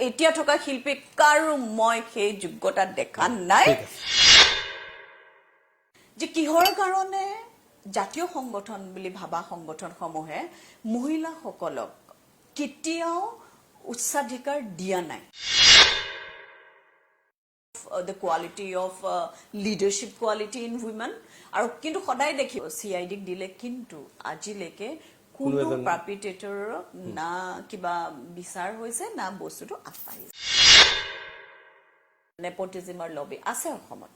এতিয়া থকা শিল্পী কাৰো মই সেই যোগ্যতা দেখা নাই যে কিহৰ কাৰণে জাতীয় সংগঠন বুলি ভাবা সংগঠনসমূহে মহিলাসকলক কেতিয়াও উচ্চাধিকাৰ দিয়া নাই the quality of leadership quality in women আৰু কিন্তু সদায় দেখি CID দিলে কিন্তু আজিলৈকে কোনো পাৰ্পিটেটৰ না কিবা বিচাৰ হৈছে না বস্তুটো আপাইছে নেপোটিজমৰ লবি আছে অসমত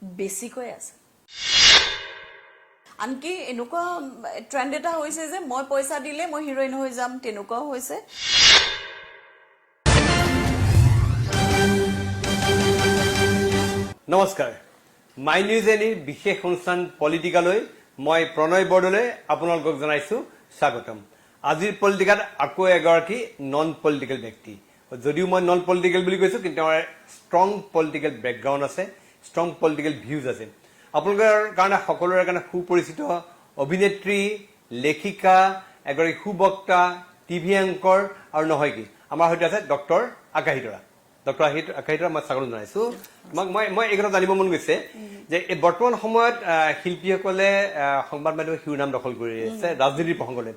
বেছিকৈ আছে আনকি এনেকুৱা ট্ৰেন্ড এটা হৈছে যে মই পইচা দিলে মই হিৰোইন হৈ যাম তেনেকুৱাও হৈছে নমস্কাৰ মাই নিউজ এনিৰ বিশেষ অনুষ্ঠান পলিটিকালৈ মই প্ৰণয় বৰদলৈ আপোনালোকক জনাইছো স্বাগতম আজিৰ পলিটিকাত আকৌ এগৰাকী নন পলিটিকেল ব্যক্তি যদিও মই নন পলিটিকেল বুলি কৈছো কিন্তু আমাৰ ষ্ট্ৰং পলিটিকেল বেকগ্ৰাউণ্ড আছে ষ্ট্ৰং পলিটিকেল ভিউজ আছে আপোনালোকৰ কাৰণে সকলোৰে কাৰণে সুপৰিচিত অভিনেত্ৰী লেখিকা এগৰাকী সুবক্তা টিভি এংকৰ আৰু নহয় কি আমাৰ সৈতে আছে ডক্টৰ আকাশী তৰা ডক্টৰ আকাশী তৰা মই স্বাগতম জনাইছো মই এই কথা জানিব মন গৈছে যে এই বৰ্তমান সময়ত শিল্পীসকলে সংবাদ মাধ্যমৰ শিৰোনাম দখল কৰি আছে ৰাজনীতিৰ প্ৰসংগলৈ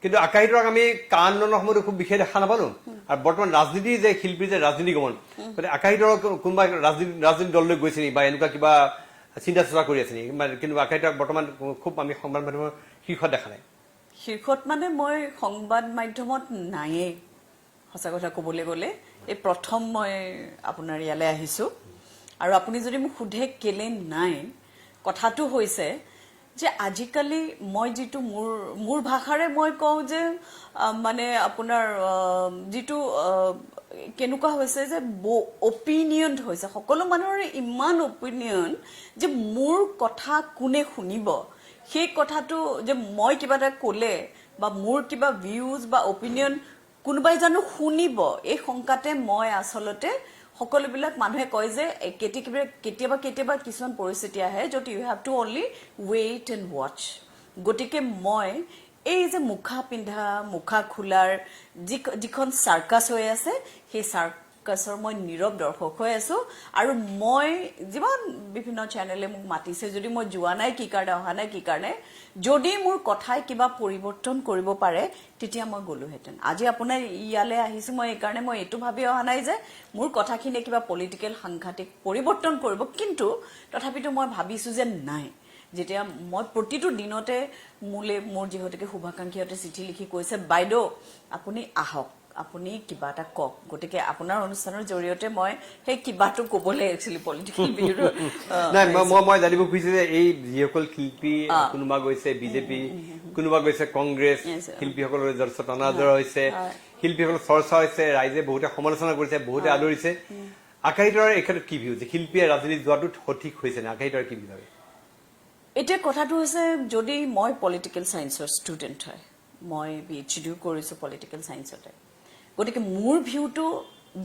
কিন্তু আকাশী তৰাক আমি কান্দনৰ সময়তো খুব বিশেষ দেখা নাপালো আৰু বৰ্তমান ৰাজনীতি যে শিল্পীৰ যে ৰাজনীতি গমন গতিকে আকাশী তৰা কোনোবা ৰাজনীতি দললৈ গৈছে নেকি বা এনেকুৱা কিবা চিন্তা চৰ্চা কৰি আছে নেকি কিন্তু আকাশী তৰাক বৰ্তমান খুব আমি সংবাদ মাধ্যমৰ শীৰ্ষত দেখা নাই শীৰ্ষত মানে মই সংবাদ মাধ্যমত নায়েই সঁচা কথা ক'বলৈ গ'লে এই প্ৰথম মই আপোনাৰ ইয়ালৈ আহিছো আৰু আপুনি যদি মোক সুধে কেলে নাই কথাটো হৈছে যে আজিকালি মই যিটো মোৰ ভাষাৰে মই কওঁ যে মানে আপোনাৰ যিটো কেনেকুৱা হৈছে যে অপিনিয়ন হৈছে সকলো মানুহৰে ইমান অপিনিয়ন যে মোৰ কথা কোনে শুনিব সেই কথাটো যে মই কিবা এটা ক'লে বা মোৰ কিবা ভিউজ বা অপিনিয়ন কোনোবাই জানো শুনিব এই শংকাতে মই আচলতে সকলোবিলাক মানুহে কয় যে কেতিয়াবা কিছুমান পৰিস্থিতি আহে য'ত you have to only wait and watch গতিকে মই এই যে মুখা পিন্ধা মুখা খোলাৰ যিখন চাৰ্কাছ হৈ আছে সেই চাৰ্কাছৰ মই নীৰৱ দৰ্শক হৈ আছো আৰু মই যিমান বিভিন্ন চেনেলে মোক মাতিছে যদি মই যোৱা নাই কি কাৰণে অহা নাই কি কাৰণে যদি মোৰ কথাই কিবা পৰিৱৰ্তন কৰিব পাৰে তেতিয়া মই গ'লোহেঁতেন আজি আপোনাৰ ইয়ালৈ আহিছো মই এইকাৰণে মই এইটো ভাবি অহা নাই যে মোৰ কথাখিনিয়ে কিবা পলিটিকেল সাংঘাতিক পৰিৱৰ্তন কৰিব কিন্তু তথাপিতো মই ভাবিছো যে নাই যেতিয়া মই প্ৰতিটো দিনতে মোৰ যিহেতুকে শুভাকাংক্ষীহঁতে চিঠি লিখি কৈছে বাইদেউ আপুনি আহক আপুনি কিবা এটা কওক গতিকে আপোনাৰ অনুষ্ঠানৰ জৰিয়তে মই সেই কিবাটো ক'বলৈ একচুৱেলি পলিটিকেল ভিডিঅ নাই মই জানিব খুজিছো যে এই যিসকল শিল্পী কোনোবা গৈছে বিজেপি কোনোবা গৈছে কংগ্ৰেছ শিল্পীসকলৰ যথেষ্ট টনাজৰা হৈছে শিল্পীসকলৰ চৰ্চা হৈছে ৰাইজে বহুতে সমালোচনা কৰিছে বহুতে আদৰিছে আকাশী তৰাৰ এই ক্ষেত্ৰত কি ভিউ যে শিল্পীয়ে ৰাজনীতি যোৱাটো সঠিক হৈছে নে আকাশী তৰাৰ কি ভাবে এতিয়া কথাটো হৈছে যদি মই পলিটিকেল চায়েন্সৰ ষ্টুডেণ্ট হয় মই PhD কৰিছো পলিটিকেল চায়েন্সতে গতিকে মোৰ ভিউটো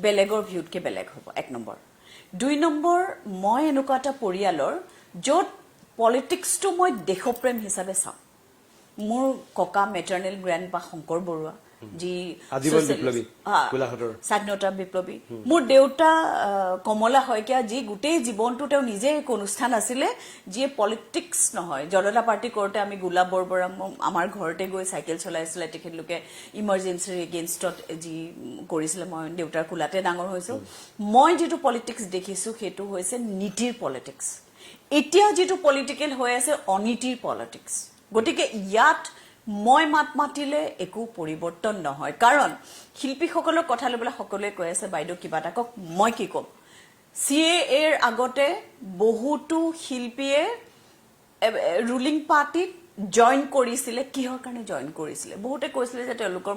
বেলেগৰ ভিউতকৈ বেলেগ হ'ব এক নম্বৰ দুই নম্বৰ মই এনেকুৱা এটা পৰিয়ালৰ য'ত পলিটিক্সটো মই দেশপ্ৰেম হিচাপে চাওঁ মোৰ ককা মেটাৰ্নেল গ্ৰেণ্ডপা শংকৰ বৰুৱা যি স্বাধীনতা বিপ্লৱী মোৰ দেউতা কমলা শইকীয়া যি গোটেই জীৱনটো তেওঁ নিজে এক অনুষ্ঠান আছিলে যিয়ে পলিটিক্স নহয় জনতা পাৰ্টি কৰোঁতে আমি গোলাপ বৰবৰা আমাৰ ঘৰতে গৈ চাইকেল চলাইছিলে তেখেতলোকে ইমাৰ্জেঞ্চিৰ এগেইনষ্টত যি কৰিছিলে মই দেউতাৰ কোলাতে ডাঙৰ হৈছোঁ মই যিটো পলিটিক্স দেখিছোঁ সেইটো হৈছে নীতিৰ পলিটিক্স এতিয়া যিটো পলিটিকেল হৈ আছে অনীতিৰ পলিটিক্স গতিকে ইয়াত মই মাত মাতিলে একো পৰিৱৰ্তন নহয় কাৰণ শিল্পীসকলৰ কথা লৈ পেলাই সকলোৱে কৈ আছে বাইদেউ কিবা এটা কওক মই কি ক'ম CAAৰ আগতে বহুতো শিল্পীয়ে ৰুলিং পাৰ্টিত জইন কৰিছিলে কিহৰ কাৰণে জইন কৰিছিলে বহুতে কৈছিলে যে তেওঁলোকৰ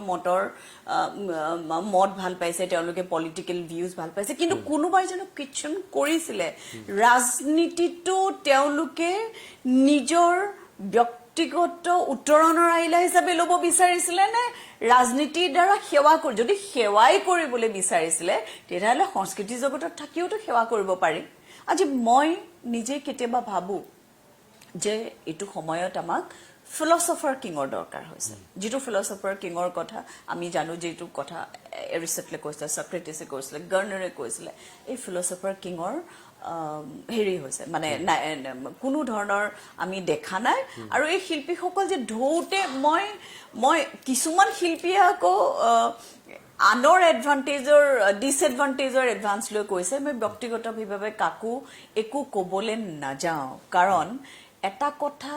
মত ভাল পাইছে তেওঁলোকে পলিটিকেল ভিউজ ভাল পাইছে কিন্তু কোনোবাই যেন কিচন কৰিছিলে ৰাজনীতিটো তেওঁলোকে নিজৰ ব্যক্তিগত উত্তৰণৰ আইলা হিচাপে ল'ব বিচাৰিছিলে নে ৰাজনীতিৰ দ্বাৰা সেৱা কৰি যদি সেৱাই কৰিবলৈ বিচাৰিছিলে তেতিয়াহ'লে সংস্কৃতি জগতত থাকিওতো সেৱা কৰিব পাৰি আজি মই নিজে কেতিয়াবা ভাবো যে এইটো সময়ত আমাক ফিলচফাৰ কিঙৰ দৰকাৰ হৈছে যিটো ফিলচফাৰ কিঙৰ কথা আমি জানো যিটো কথা এৰিষ্টটলে কৈছিলে সক্ৰেটিছে কৈছিলে গাৰ্নাৰে কৈছিলে এই ফিলচফাৰ কিঙৰ হেৰি হৈছে মানে কোনো ধৰণৰ আমি দেখা নাই আৰু এই শিল্পীসকল যে ঢৌতে মই কিছুমান শিল্পীয়ে আকৌ আনৰ এডভান্টেজৰ ডিসএডভান্টেজৰ এডভান্স লৈ কৈছে মই ব্যক্তিগতভাৱে কাকো একো ক'বলৈ নাযাওঁ কাৰণ এটা কথা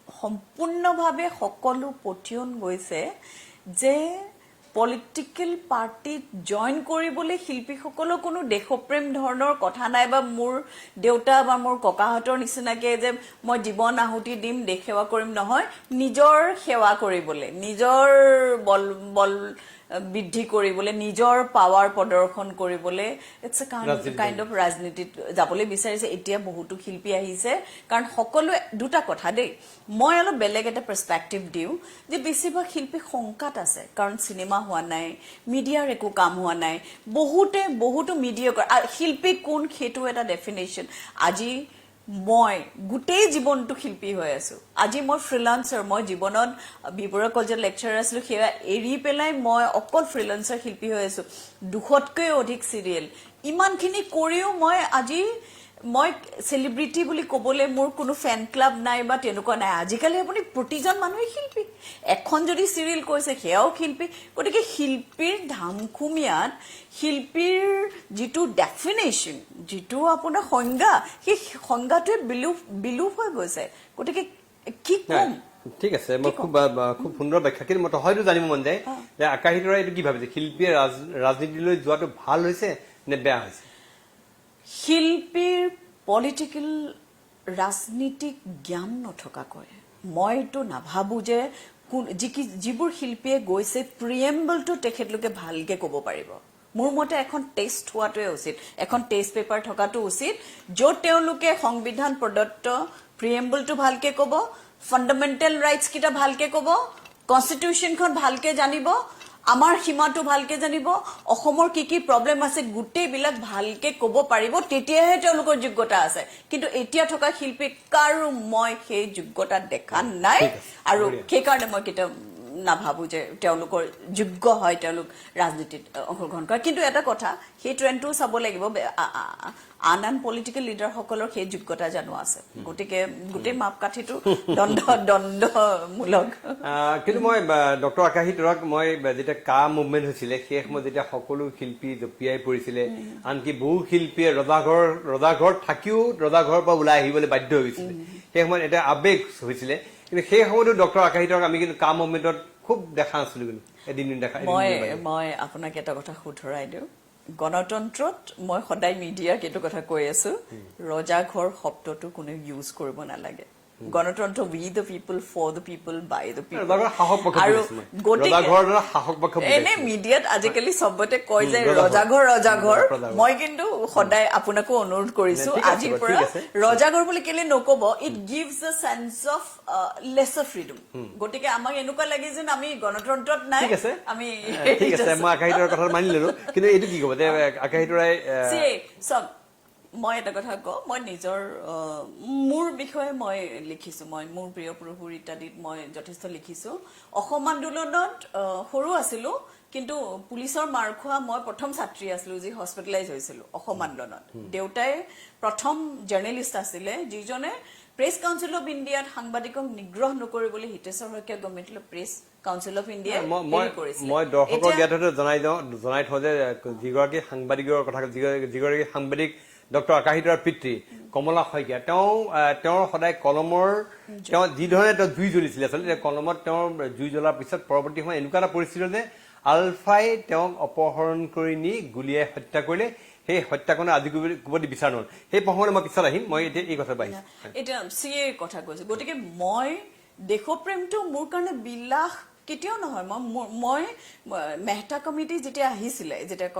সম্পূৰ্ণভাৱে সকলো পঠিয়ন গৈছে যে পলিটিক্যাল পাৰ্টিত জয়েন কৰিবলৈ শিল্পীসকলৰ কোনো দেশপ্ৰেম ধৰণৰ কথা নাই বা মোৰ দেউতা বা মোৰ ককাহঁতৰ নিচিনাকে যে মই জীৱন আহুতি দিম দেশ সেৱা কৰিম নহয় নিজৰ সেৱা কৰিবলৈ নিজৰ বল বৃদ্ধি কৰিবলৈ নিজৰ পাৱাৰ প্ৰদৰ্শন কৰিবলৈ ইটস এ কাইণ্ড অফ ৰাজনীতিত যাবলৈ বিচাৰিছে এতিয়া বহুতো শিল্পী আহিছে কাৰণ সকলোৱে দুটা কথা দেই মই অলপ বেলেগ এটা পাৰ্সপেক্টিভ দিওঁ যে বেছিভাগ শিল্পী শংকাত আছে কাৰণ সিনেমা হোৱা নাই মিডিয়াৰ একো কাম হোৱা নাই বহুতো মিডিয়াৰ শিল্পী কোন সেইটো এটা ডেফিনেশ্যন আজি মই গোটেই জীৱনটো শিল্পী হৈ আছো আজি মই ফ্ৰিলান্সাৰ মই জীৱনত বিবৰা কলেজৰ লেকচাৰাৰ আছিলো সেয়া এৰি পেলাই মই অকল ফ্ৰিলান্সাৰ শিল্পী হৈ আছো 200তকৈ অধিক সিৰিয়েল ইমানখিনি কৰিও মই আজি মই সেলিব্ৰিটি বুলি ক'বলৈ মোৰ কোনো ফ্যান ক্লাব নাই বা তেনেকুৱা নাই আজিকালি আপুনি প্ৰতিজন মানুহে শিল্পী এখন যদি সিৰিয়েল কৈছে সেয়াও শিল্পী গতিকে শিল্পীৰ ধামখুমীয়াত শিল্পীৰ যিটো ডেফিনেশ্যন যিটো আপোনাৰ সংজ্ঞা সেই সংজ্ঞাটোৱে বিলুপ হৈ গৈছে গতিকে কি কম ঠিক আছে মই খুব সুন্দৰ ব্যাখ্যা কিন্তু মই হয়তো জানিব মন যায় যে আকাশী তৰা এইটো কি ভাবিছে শিল্পীয়ে ৰাজনীতিলৈ যোৱাটো ভাল হৈছে নে বেয়া হৈছে শিল্পীৰ পলিটিক্যাল ৰাজনীতিক জ্ঞান নথকাকৈ মইতো নাভাবো যে যিবোৰ শিল্পীয়ে গৈছে প্ৰিএম্বলটো তেখেতলোকে ভালকে ক'ব পাৰিব মোৰ মতে এখন টেষ্ট হোৱাটোৱে উচিত এখন টেষ্ট পেপাৰ থকাটো উচিত য'ত তেওঁলোকে সংবিধান প্ৰদত্ত প্ৰিএম্বলটো ভালকে ক'ব ফাণ্ডামেণ্টেল ৰাইটছ কিটা ভালকে ক'ব কনষ্টিটিউশ্যনখন ভালকে জানিব আমাৰ সীমাটো ভালকে জানিব অসমৰ কি প্ৰবলেম আছে গুটেইবিলাক ভালকে ক'ব পাৰিব তেতিয়াহে তেওঁলোকৰ যোগ্যতা আছে কিন্তু এতিয়া থকা শিল্পী কাৰো মই সেই যোগ্যতা দেখা নাই আৰু সেই কাৰণে মই কিটা নাভাবো যে তেওঁলোকৰ যোগ্য হয় তেওঁলোক ৰাজনীতিত অংশগ্ৰহণ কৰে কিন্তু এটা কথা সেই ট্ৰেণ্ডটো চাব লাগিব আন পলিটিক্যাল লিডাৰ সকলৰ সেই যোগ্যতা জানো আছে গতিকে গোটেই মাপকাঠিটো দ্বন্দ্বমূলক কিন্তু মই ডক্টৰ আকাশী তৰাক মই যেতিয়া কা মুভমেণ্ট হৈছিলে সেই সময়ত যেতিয়া সকলো শিল্পী জপিয়াই পৰিছিলে আনকি বহু শিল্পীয়ে ৰজাঘৰ থাকিও ৰজাঘৰৰ পৰা ওলাই আহিবলৈ বাধ্য হৈছিলে সেই সময়ত এটা আৱেগ হৈছিলে কিন্তু সেই সময়তো ডক্টৰ আকাশী তৰাক আমি কিন্তু কা মুভমেণ্টত খুব দেখা নাছিলো কিন্তু এদিন দেখা মই আপোনাক এটা কথা শুধৰাই দিওঁ গণতন্ত্ৰত মই সদায় মিডিয়াক এইটো কথা কৈ আছো ৰজাঘৰ শব্দটো কোনো ইউজ কৰিব নালাগে গণতন্ত্ৰ we the people for the people by the people আৰু এনে মিডিয়াত আজিকালি চবতে কয় যে ৰজাঘৰ মই কিন্তু সদায় আপোনাকো অনুৰোধ কৰিছো আজিৰ পৰা ৰজাঘৰ বুলি কেলে নকব it gives the chance of lesser freedom গতিকে আমাক এনেকুৱা লাগে যেন আমি গণতন্ত্ৰত নাই আমি ঠিক আছে মই আকাশী তৰাৰ কথা মানি ললো কিন্তু এইটো কি ক'ব আকাশী তৰাই চব মই এটা কথা কওঁ মই নিজৰ মোৰ বিষয়ে মই লিখিছো মই মোৰ প্ৰিয় প্ৰভুৰ ইত্যাদিত মই যথেষ্ট লিখিছো অসম আন্দোলনত সৰু আছিলো কিন্তু পুলিচৰ মাৰ খোৱা মই প্ৰথম ছাত্ৰী আছিলো যি হস্পিটেলাইজ হৈছিলো অসম আন্দোলনত দেউতাই প্ৰথম জাৰ্নেলিষ্ট আছিলে যিজনে প্ৰেছ কাউন্সিল অফ ইণ্ডিয়াত সাংবাদিকক নিগ্ৰহ নকৰিবলৈ হিতেশ্বৰ শইকীয়া গভৰ্ণমেণ্টলৈ প্ৰেছ কাউন্সিল অফ ইণ্ডিয়াই মই দৰ্শকৰ জ্ঞাততে জনাই থওঁ যে যিগৰাকী সাংবাদিকৰ কথা যিগৰাকী সাংবাদিক ডক্টৰ আকাশী তৰাৰ পিতৃ কমলা শইকীয়া তেওঁৰ সদায় কলমৰ তেওঁ যিধৰণে তেওঁ জুই জ্বলিছিলে আচলতে কলমত তেওঁৰ জুই জ্বলাৰ পিছত পৰৱৰ্তী সময়ত এনেকুৱা এটা পৰিস্থিতি যে আলফাই তেওঁক অপহৰণ কৰি নি গুলীয়াই হত্যা কৰিলে সেই হত্যাকাণ্ড আজি ক'বলৈ বিচাৰ নহ'ল সেই প্ৰসংগলৈ মই পিছত আহিম মই এতিয়া এই কথা পাইছো এতিয়া চিএ কথা কৈছো গতিকে মই দেশপ্ৰেমটো মোৰ কাৰণে বিলাস কেতিয়াও নহয় মই মেহতা কমিটি যেতিয়া আহিছিলে যেতিয়া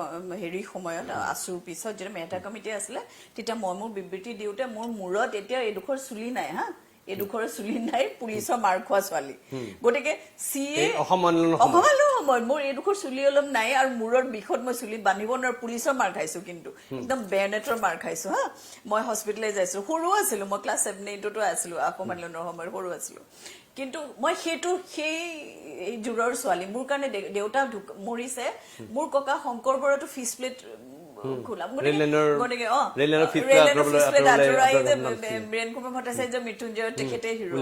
হেৰি সময়ত আছুৰ পিছত যেতিয়া মেহতা কমিটি আছিলে তেতিয়া মই মোৰ বিবৃতি দিওঁতে মোৰ মূৰত এতিয়া এডোখৰ চুলি নাই এডোখৰ চুলি নাই পুলিচৰ মাৰ খোৱা ছোৱালী গতিকে চিএ অসম আন্দোলন সময় মোৰ এডোখৰ চুলি অলপ নাই আৰু মূৰৰ বিষত মই চুলি বান্ধিব নোৱাৰো পুলিচৰ মাৰ খাইছো কিন্তু একদম বেনেটৰ মাৰ খাইছো মই হস্পিটেলাইজ আছিলো সৰু আছিলো মই ক্লাছ 7-8তো আছিলো অসম আন্দোলনৰ সময়ত সৰু আছিলো কিন্তু মই সেইটো সেই জোৰৰ ছোৱালী মোৰ কাৰণে দেউতা মৰিছে মোৰ ককা শংকৰ বৰাটো ফিছ প্লেট খোলাম গতিকে বীৰেণ কুমাৰ ভট্টাচাৰ্য মৃত্যুঞ্জয় তেখেতে হিৰো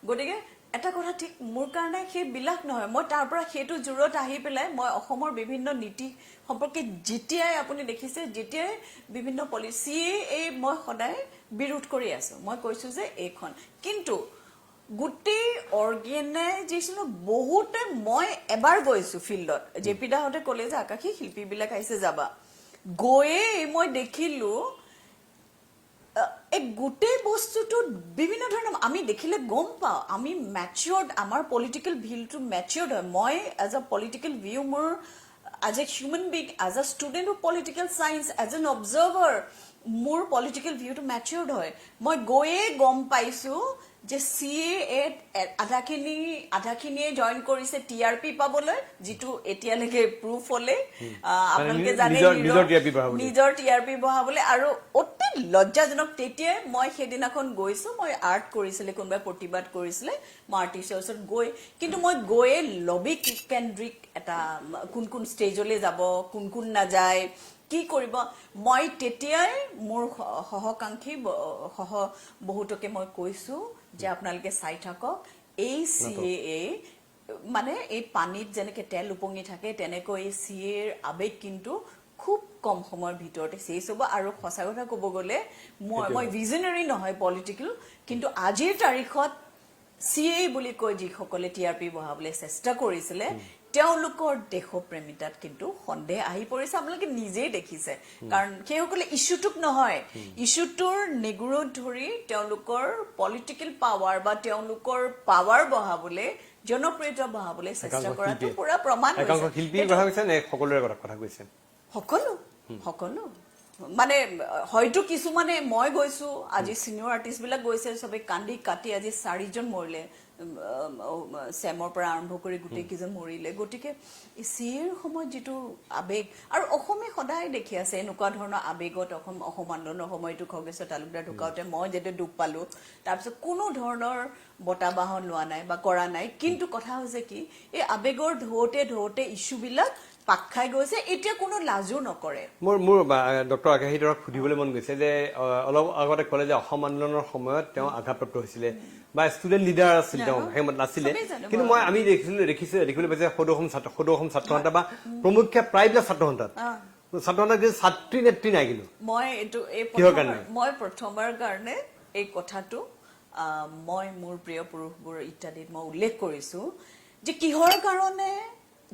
গতিকে এটা কথা ঠিক মোৰ কাৰণে সেই বিলাক নহয় মই তাৰ পৰা সেইটো জোৰত আহি পেলাই মই অসমৰ বিভিন্ন নীতি সম্পৰ্কে যেতিয়াই আপুনি দেখিছে যেতিয়াই বিভিন্ন পলিচিয়ে এই মই সদায় বিৰোধ কৰি আছো মই কৈছো যে এইখন কিন্তু গোটেই অৰ্গেনাইজেশ্যন বহুতে মই এবাৰ গৈছো ফিল্ডত জেপি দাহঁতে ক'লে যে আকাশী শিল্পীবিলাক আহিছে যাবা গৈয়ে মই দেখিলো এই গোটেই বস্তুটো বিভিন্ন ধৰণৰ আমি দেখিলে গম পাওঁ আমি মেচিয়ৰ্ড আমাৰ পলিটিকেল ভিউটো মেচিয়ৰ্ড হয় মই এজ আ পলিটিকেল ভিউ মোৰ as a human being as a student of political science as an observer মোৰ পলিটিকেল ভিউটো মেচিয়ৰ্ড হয় মই গৈয়ে গম পাইছো যে CA আধাখিনিয়ে জইন কৰিছে TRP পাবলৈ যিটো এতিয়ালৈকে প্ৰুফ হলে আপোনালোকে জানে নিজৰ TRP বহাবলৈ আৰু অতি লজ্জাজনক তেতিয়াই মই সেইদিনাখন গৈছো মই আৰ্ট কৰিছিলে কোনোবাই প্ৰতিবাদ কৰিছিলে মই আৰ্টিষ্টৰ ওচৰত গৈ কিন্তু মই গৈয়ে লবি কেন্দ্ৰিক এটা কোন ষ্টেজলৈ যাব কোন নাযায় কি কৰিব মই তেতিয়াই মোৰ সহকাংক্ষী বহুতকে মই কৈছো যে আপোনালোকে চাই থাকক এই CAA মানে এই পানীত যেনেকে তেল উপঙি থাকে তেনেকৈ এই CAA আবেগ কিন্তু খুব কম সময়ৰ ভিতৰতে শেষ হ'ব আৰু সঁচা কথা ক'ব গ'লে মই ভিজনাৰী নহয় পলিটিকেল কিন্তু আজিৰ তাৰিখত CAA বুলি কৈ যিসকলে TRP বহাবলৈ চেষ্টা কৰিছিলে তেওঁলোকৰ দেশপ্ৰেমিতাত কিন্তু সন্দেহ আহি পৰিছে আপোনালোকে নিজেই দেখিছে কাৰণ সেইসকলে ইস্যুটোক নহয় ইস্যুটোৰ নিগুৰুত ধৰি তেওঁলোকৰ পলিটিকেল পাৱাৰ বা তেওঁলোকৰ পাৱাৰ বহাবলৈ জনপ্ৰিয়তা বহাবলৈ চেষ্টা কৰাটো পুৰা প্ৰমাণ হৈছে সকলো মানে হয়তো কিছুমানে মই গৈছো আজি সিনিয়ৰ আৰ্টিষ্ট বিলাক গৈছে সবে কান্দি কাটি আজি 4 জন মৰিলে সেমৰ পৰা আৰম্ভ কৰি গুটি কিজন মৰিলে গটিকে CAৰ সময় যেটো আবেগ আৰু অসমে সদায় দেখি আছে এনেকুৱা ধৰণৰ আবেগত অসম আন্দোলনৰ সময়টো খগেশ্বৰ তালুকদাৰ ঢুকাওতে মই যেতে দুখ পালো তাৰপিছত কোনো ধৰণৰ বটাবাহন লোৱা নাই বা কৰা নাই কিন্তু কথা হৈছে কি এই আবেগৰ ঢৌতে ইস্যু বিলাক পাক খাই গৈছে এতিয়া কোনো লাজু নকৰে মোৰ ডক্টৰ আকাশীধৰক সুধিবলৈ মন গৈছে যে অলপ আগতে ক'লে যে অসম আন্দোলনৰ সময়ত তেওঁ আঘাতপ্ৰাপ্ত হৈছিলে বা ষ্টুডেন্ট লিডাৰ আছিল তেওঁ হেমত নাছিলে কিন্তু মই আমি দেখিবলৈ পাইছে সদৌ অসম ছাত্ৰ সন্থা বা প্ৰমুখ্য প্ৰায়বিলাক ছাত্ৰ সন্থাত ছাত্ৰী নেত্ৰী নাই কিন্তু মই প্ৰথমবাৰ কাৰণে এই কথাটো মই মোৰ প্ৰিয় পুৰুষবোৰ ইত্যাদিত মই উল্লেখ কৰিছো যে কিহৰ কাৰণে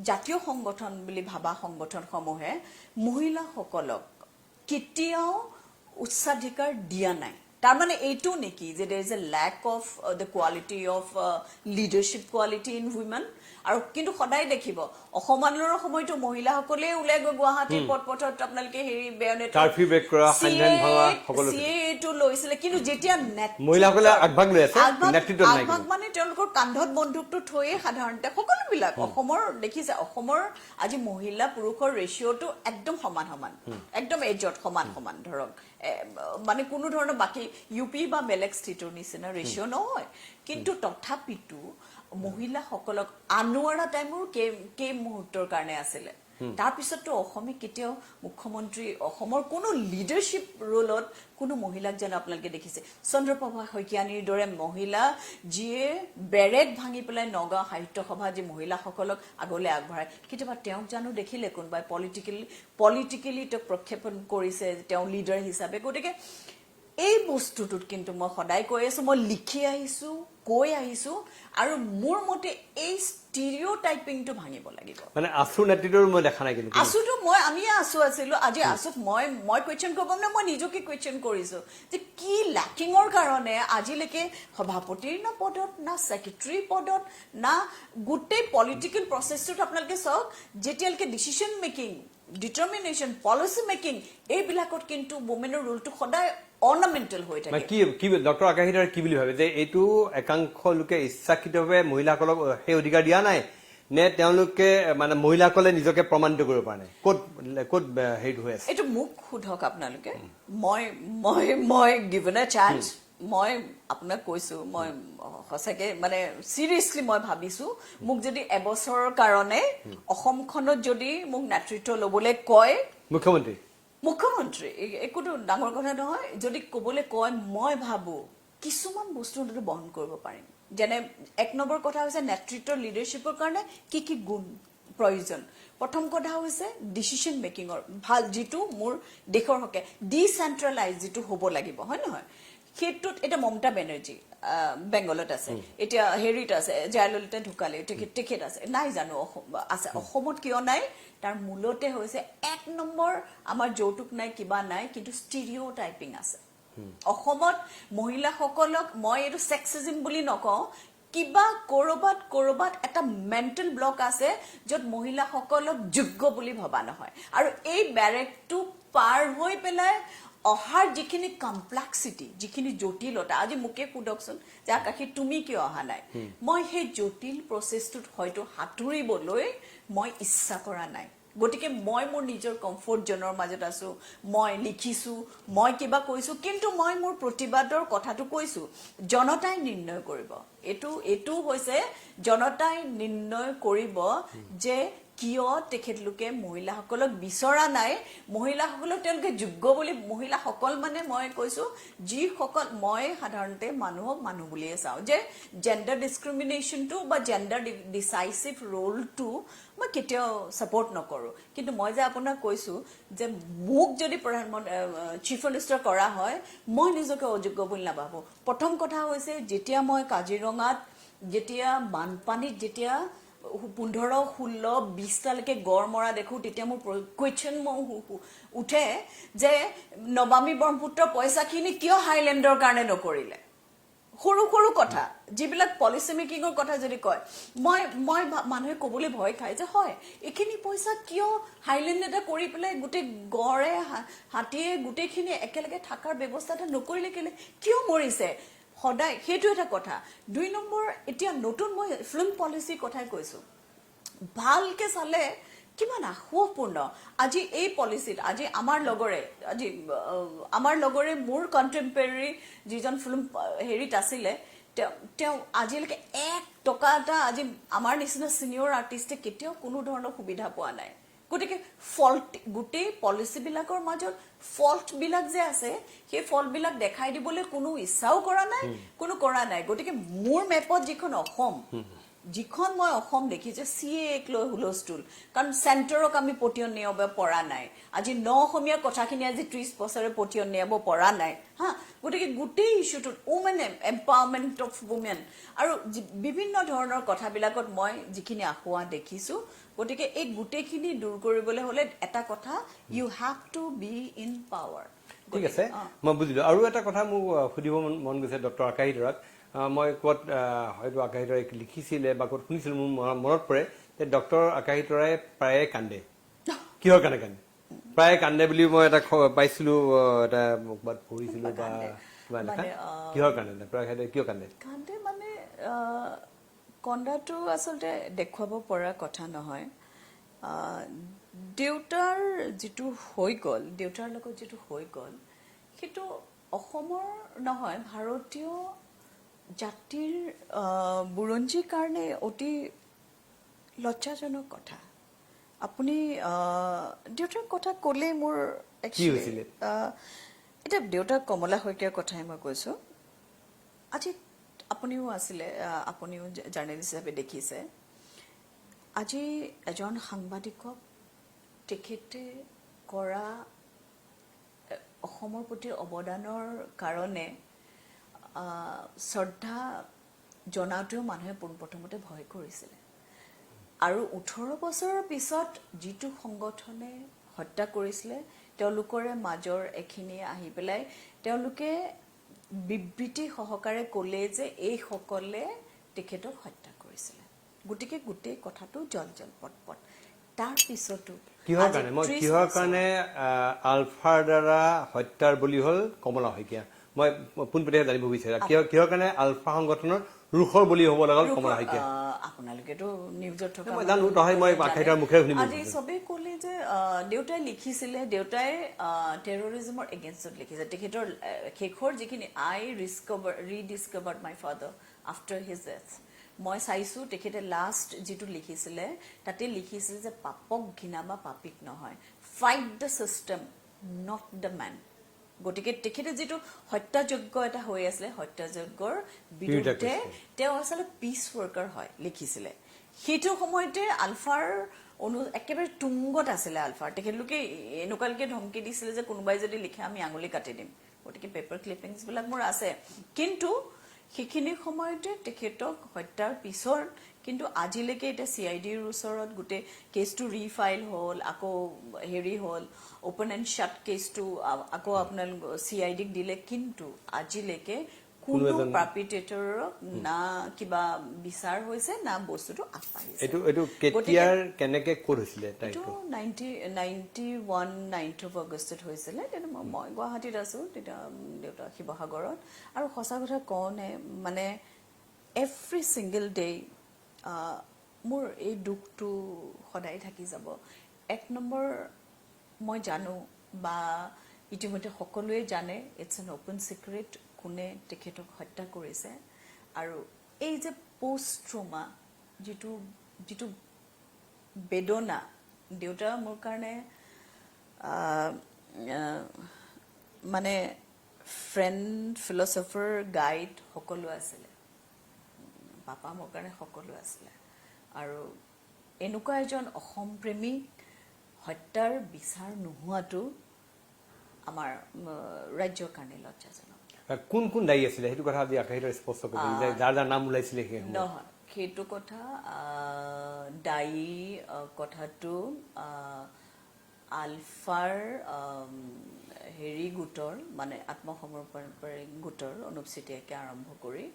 জাতীয় সংগঠন বুলি ভাবা সংগঠনসমূহে মহিলাসকলক কেতিয়াও উচ্চাধিকাৰ দিয়া নাই তাৰ মানে এইটো নেকি যে there is a lack of the quality of leadership quality in women আৰু কিন্তু সদায় দেখিব অসম আন্দোলনৰ সময়টো মহিলাসকলে উলাই গৈ গুৱাহাটীৰ পথপথত আপোনালোকে হেৰি বেয়নেট কাৰফিউ ব্ৰেক কৰা হাইলেন ভাঙা সকলো CAটো লৈছিলে কিন্তু যেতিয়া মহিলাসকলে আগভাগ লৈ আছে নেতৃত্ব নাই আগভাগ মানে তেওঁলোকৰ কান্ধত বন্দুকটো থৈয়ে সাধাৰণতে সকলোবিলাক অসমৰ দেখিছে অসমৰ আজি মহিলা পুৰুষৰ ৰেশিওটো একদম সমান একদম এজত সমান ধৰক মানে কোনো ধৰণৰ বাকি ইউপি বা বেলেগ ষ্টেটৰ নিচিনা ৰেশিও নহয় কিন্তু তথাপিতো মহিলাসকলক আনোৱাৰা টাইমৰ কে মুহূৰ্তৰ কাৰণে আছিলে তাৰ পিছতো অসমে কেতিয়াও মুখ্যমন্ত্ৰী অসমৰ কোনো লিডাৰশ্বিপ ৰোলত কোনো মহিলাক যেন আপোনালোকে দেখিছে চন্দ্ৰপ্ৰভা শইকীয়ানীৰ দৰে মহিলা যিয়ে বেৰেক ভাঙি পেলাই নগাঁও সাহিত্য সভা যে মহিলাসকলক আগলৈ আগবঢ়ায় কেতিয়াবা তেওঁক জানো দেখিলে কোনোবাই পলিটিকেলি তেওঁক প্ৰক্ষেপণ কৰিছে তেওঁ লিডাৰ হিচাপে গতিকে এই বস্তুটোত কিন্তু মই সদায় কৈ আছো মই লিখি আহিছো কৈ আহিছো আৰু মোৰ মতে এই স্টিৰিঅটাইপিংটো ভাঙিব লাগিব মানে আছু নেতৃত্বৰ মই দেখা নাই কিন্তু আছুটো আমি আছিলো আজি আছুক মই কোৱেশ্চন কৰিব না মই নিজকে কোৱেশ্চন কৰিছো যে কি ল্যাকিংৰ কাৰণে আজিলৈকে সভাপতিৰ না পদত না সেক্ৰেটাৰী পদত না গোটেই পলিটিকেল প্ৰসেছটোত আপোনালোকে চাওক যেতিয়ালৈকে decision making determination policy making এইবিলাকত কিন্তু ওমেনৰ ৰোলটো সদায় অৰ্নামেন্টাল হৈ থাকে কি ডক্টৰ আকাশীধৰ কি বুলি ভাবে যে এইটো একাংশ লোকে ইচ্ছাকৃতভাৱে মহিলাসকলক সেই অধিকাৰ দিয়া নাই নে তেওঁলোকে মানে মহিলাসকলে নিজকে প্ৰমাণিত কৰিব পৰা নাই ক'ত হেৰি হৈ আছে এইটো মোক সোধক আপোনালোকে মই গিভেন আ চান্স মই আপোনাক কৈছো মই সঁচাকে মানে সিৰিয়াসলি মই ভাবিছো মোক যদি এবছৰৰ কাৰণে অসমখনত যদি মোক নেতৃত্ব লবলৈ কয় মুখ্যমন্ত্ৰী একোটো ডাঙৰ কথা নহয় যদি ক'বলৈ কয় মই ভাবো কিছুমান বস্তু বহন কৰিব পাৰিম যেনে এক নম্বৰ কথা হৈছে নেতৃত্বৰ লিডাৰশ্বিপৰ কাৰণে কি গুণ প্ৰয়োজন প্ৰথম কথা হৈছে ডিসিশন মেকিংৰ ভাল যেটো মোৰ দেশৰ হকে ডিসেন্ট্ৰেলাইজ যেটো হ'ব লাগিব হয় নহয় ক্ষেত্ৰত এটা মমতা বেনাৰ্জী বেংগলত আছে এতিয়া হেৰিত আছে জয়ললিতা ঢুকালে তেখেত আছে নাই জানো আছে অসমত কিয় নাই তাৰ মূলতে হৈছে এক নম্বৰ আমাৰ যৌতুক নাই কিবা নাই কিন্তু ষ্টিৰিঅটাইপিং আছে অসমত মহিলাসকলক মই এইটো সেক্সিজম বুলি নকওঁ কিবা কৰবাত এটা মেন্টেল ব্লক আছে যত মহিলাসকলক যোগ্য বুলি ভবা নহয় আৰু এই ব্যাৰেকটো পাৰ হৈ পেলাই অহাৰ যিখিনি কমপ্লেক্সিটি যিখিনি জটিলতা আজি মুকে সুধকচোন যে আকাশী তুমি কিয় অহা নাই মই সেই জটিল প্ৰসেসটোত হয়তো হাতুৰিবলৈ মই ইচ্ছা কৰা নাই গতিকে মই মোৰ নিজৰ কমফৰ্ট জোনৰ মাজত আছো মই লিখিছো মই কিবা কৈছো কিন্তু মই মোৰ প্ৰতিবাদৰ কথাটো কৈছো জনতাই নিৰ্ণয় কৰিব এটো হৈছে জনতাই নিৰ্ণয় কৰিব যে কিয় তেখেতলোকে মহিলাসকলক বিচৰা নাই মহিলাসকলক তেওঁলোকে যোগ্য বুলি মহিলাসকল মানে মই কৈছো যি সকল মই সাধাৰণতে মানুহক মানুহ বুলিয়ে চাও যে জেন্ডাৰ ডিসক্ৰিমিনেশনটো বা জেন্ডাৰ ডিসাইসিভ ৰোলটো মই কেতিয়াও সাপোৰ্ট নকৰো কিন্তু মই যে আপোনাক কৈছো যে মোক যদি প্ৰধানমন্ত্ৰী চিফ মিনিষ্টাৰ কৰা হয় মই নিজকে অযোগ্য বুলি নাভাবো প্ৰথম কথা হৈছে যেতিয়া মই কাজিৰঙাত যেতিয়া বানপানীত যেতিয়া 15, 16, 20 টালৈকে গড় মৰা দেখো তেতিয়া মোৰ কোৱেশ্চন উঠে যে নবামী ব্ৰহ্মপুত্ৰ পইচাখিনি কিয় হাইলেণ্ডৰ কাৰণে নকৰিলে সৰু কথা যিবিলাক পলিসি মেকিংৰ কথা যদি কয় মই মানুহে ক'বলৈ ভয় খায় যে হয় এখিনি পইচা কিয় হাইলেণ্ড এটা কৰি পেলাই গুটে গড়ে হাতীয়ে গুটেখিনি একেলগে থাকাৰ ব্যৱস্থাটা নকৰিলে কেলে কিয় মৰিছে সদায় হেতু এটা কথা দুই নম্বৰ এতিয়া নতুন মই ফিল্ম পলিসি কথাই কৈছো ভালকে চালে কিমান আহ্বপূৰ্ণ আজি এই পলিসিত আজি আমাৰ লগৰে মোৰ কন্টেম্পৰেৰী যিজন ফিল্ম হেৰিত আছিলে তেওঁ আজিলৈকে 1 টকা এটা আজি আমাৰ নিচিনা সিনিয়ৰ আৰ্টিষ্টে কেতিয়াও কোনো ধৰণৰ সুবিধা পোৱা নাই গতিকে ফল্ট গুটেই পলিসি বিলাকৰ মাজত ফল্ট বিলাক যে আছে সেই ফল্ট বিলাক দেখাই দিবলৈ কোনো ইচ্ছাও কৰা নাই গতিকে মোৰ মেপত যিখন মই অসম দেখিছে সিএক লৈ হুলস্থুল কাৰণ চেণ্টাৰক আমি পটিয়ন নিয়াব পৰা নাই আজি অসমীয়া কথাখিনি আজি 30 বছৰে পটিয়ন নিয়াব পৰা নাই হা গতিকে গোটেই ইস্যুটো ওমেন এম্পাৱাৰমেন্ট অফ ওমেন আৰু বিভিন্ন ধৰণৰ কথাবিলাকত মই যিখিনি আখোৱা দেখিছো গতিকে এই গোটেইখিনি দূৰ কৰিবলৈ হলে এটা কথা you have to be in power ঠিক আছে মই বুজিলো আৰু এটা কথা মোক সুধিব মন গৈছে ডক্টৰ আকাশী ধৰাক মই ক'ত হয়তো আকাশী ধৰাই লিখিছিলে বা ক'ত শুনিছিলো মোৰ মনত পৰে যে ডক্টৰ আকাশী ধৰাই প্ৰায়ে কান্দে কিহৰ কাৰণে কান্দে প্ৰায়ে কান্দে বুলি মই এটা পাইছিলো এটা মুখবাদ পঢ়িছিলো বা কিহৰ কাৰণে ডক্টৰ আকাশী ধৰাই কিয় কান্দে মানে কন্দাটো আচলতে দেখুৱাব পৰা কথা নহয় দেউতাৰ লগত যেটো হৈ গল সেইটো অসমৰ নহয় ভাৰতীয় জাতিৰ বুৰঞ্জীৰ কাৰণে অতি লজ্জাজনক কথা আপুনি দেউতাৰ কথা ক'লে মোৰ একচুৱেলি এটা দেউতাক কমলা শইকীয়াৰ কথাই মই কৈছো আজি আপুনিও আছিলে আপুনিও জাৰ্নেলিষ্ট হিচাপে দেখিছে আজি এজন সাংবাদিকক তেখেতে কৰা অসমৰ প্ৰতি অৱদানৰ কাৰণে শ্ৰদ্ধা জনাটোও মানুহে প্ৰথমতে ভয় কৰিছিলে আৰু 18 বছৰৰ পিছত যিটো সংগঠনে হত্যা কৰিছিলে তেওঁলোকৰে মাজৰ এখিনি আহি পেলাই তেওঁলোকে বিবৃতি সহকাৰে ক'লে যে এই সকলে তেখেতক হত্যা কৰিছিলে গতিকে গোটেই কথাটো জল পটপট তাৰ পিছতো কিহৰ কাৰণে আলফাৰ দ্বাৰা হত্যাৰ বলি হল কমলা শইকীয়া মই পোনপটীয়াকৈ জানিব বিচাৰিছো কিহৰ কাৰণে আলফা সংগঠনৰ ৰুখৰ বলি হ'ব লগা কমলা শইকীয়া আপোনালোকে আপোনালোকেতো নিউজত থকা মই জানো, তথাপি মই আকাশীটাৰ মুখেৰে শুনিব আজি চবেই ক'লে যে দেউতাই লিখিছিলে, দেউতাই টেৰৰিজমৰ এগেইনষ্টত লিখিছে। তেখেতৰ শেষৰ যিখিনি rediscovered my father after his death, মই চাইছোঁ তেখেতে লাষ্ট যিটো লিখিছিলে তাতে লিখিছিলে যে পাপক ঘৃণা বা পাপীক নহয়, fight the system not the man. গতিকে তেখেতে যিটো হত্যাযজ্ঞ এটা হৈ আছিলে, হত্যাযজ্ঞৰ বিৰুদ্ধে তেওঁ আচলতে পিচ ৱৰ্কাৰ হয় লিখিছিলে। সেইটো সময়তে আলফাৰ একেবাৰে তুংগত আছিলে আলফাৰ। তেখেতলোকে এনেকুৱালৈকে ধমকি দিছিলে যে কোনোবাই যদি লিখে আমি আঙুলি কাটি দিম। গতিকে পেপাৰ ক্লিপিংছবিলাক মোৰ আছে, কিন্তু সেইখিনি সময়তে তেখেতক হত্যাৰ পিছৰ কিন্তু আজিলৈকে এতিয়া CIDৰ ওচৰত গোটেই কেছটো ৰিফাইল হ'ল, আকৌ হেৰি হ'ল, অপেন এণ্ড শ্বাট কেছটো আকৌ আপোনালোক CIDক দিলে, কিন্তু আজিলৈকে কোনো পাৰ্পিটেটৰক না কিবা বিচাৰ হৈছে না বস্তুটো আগবাঢ়িছে। এইটো কেতিয়াৰ কেনেকে ক'ত হৈছিলে? এইটো 9th of Augustত হৈছিলে। তেতিয়া মই গুৱাহাটীত আছোঁ, তেতিয়া দেউতা শিৱসাগৰত। আৰু সঁচা কথা কওঁনে, মানে এভৰি ছিংগল ডে মোৰ এই দুখটো সদায় থাকি যাব। এক নম্বৰ, মই জানো বা ইতিমধ্যে সকলোৱে জানে, ইটছ এন অপেন চিক্ৰেট কোনে তেখেতক হত্যা কৰিছে। আৰু এই যে পষ্ট ট্ৰমা যিটো বেদনা, দেউতা মোৰ কাৰণে মানে ফ্ৰেণ্ড, ফিলচফাৰ, গাইড সকলো আছিলে। পাপা মোৰ কাৰণে সকলো আছিলে। আৰু এনেকুৱা এজন অসম প্ৰেমিক হত্যাৰ বিচাৰ নোহোৱাটো আমাৰ ৰাজ্যৰ কাৰণে লজ্জাজনক। কোন কোন দায়ী আছিলে সেইটো কথা আজি আকাশীটাৰ স্পষ্ট কৰিব, যাৰ যাৰ নাম ওলাইছিলে সেই নহয়, সেইটো কথা দায়ী কথাটো আলফাৰ হেৰি গোটৰ, মানে আত্মসমৰ্পণকাৰী গোটৰ অনুপ চেতিয়াকে আৰম্ভ কৰি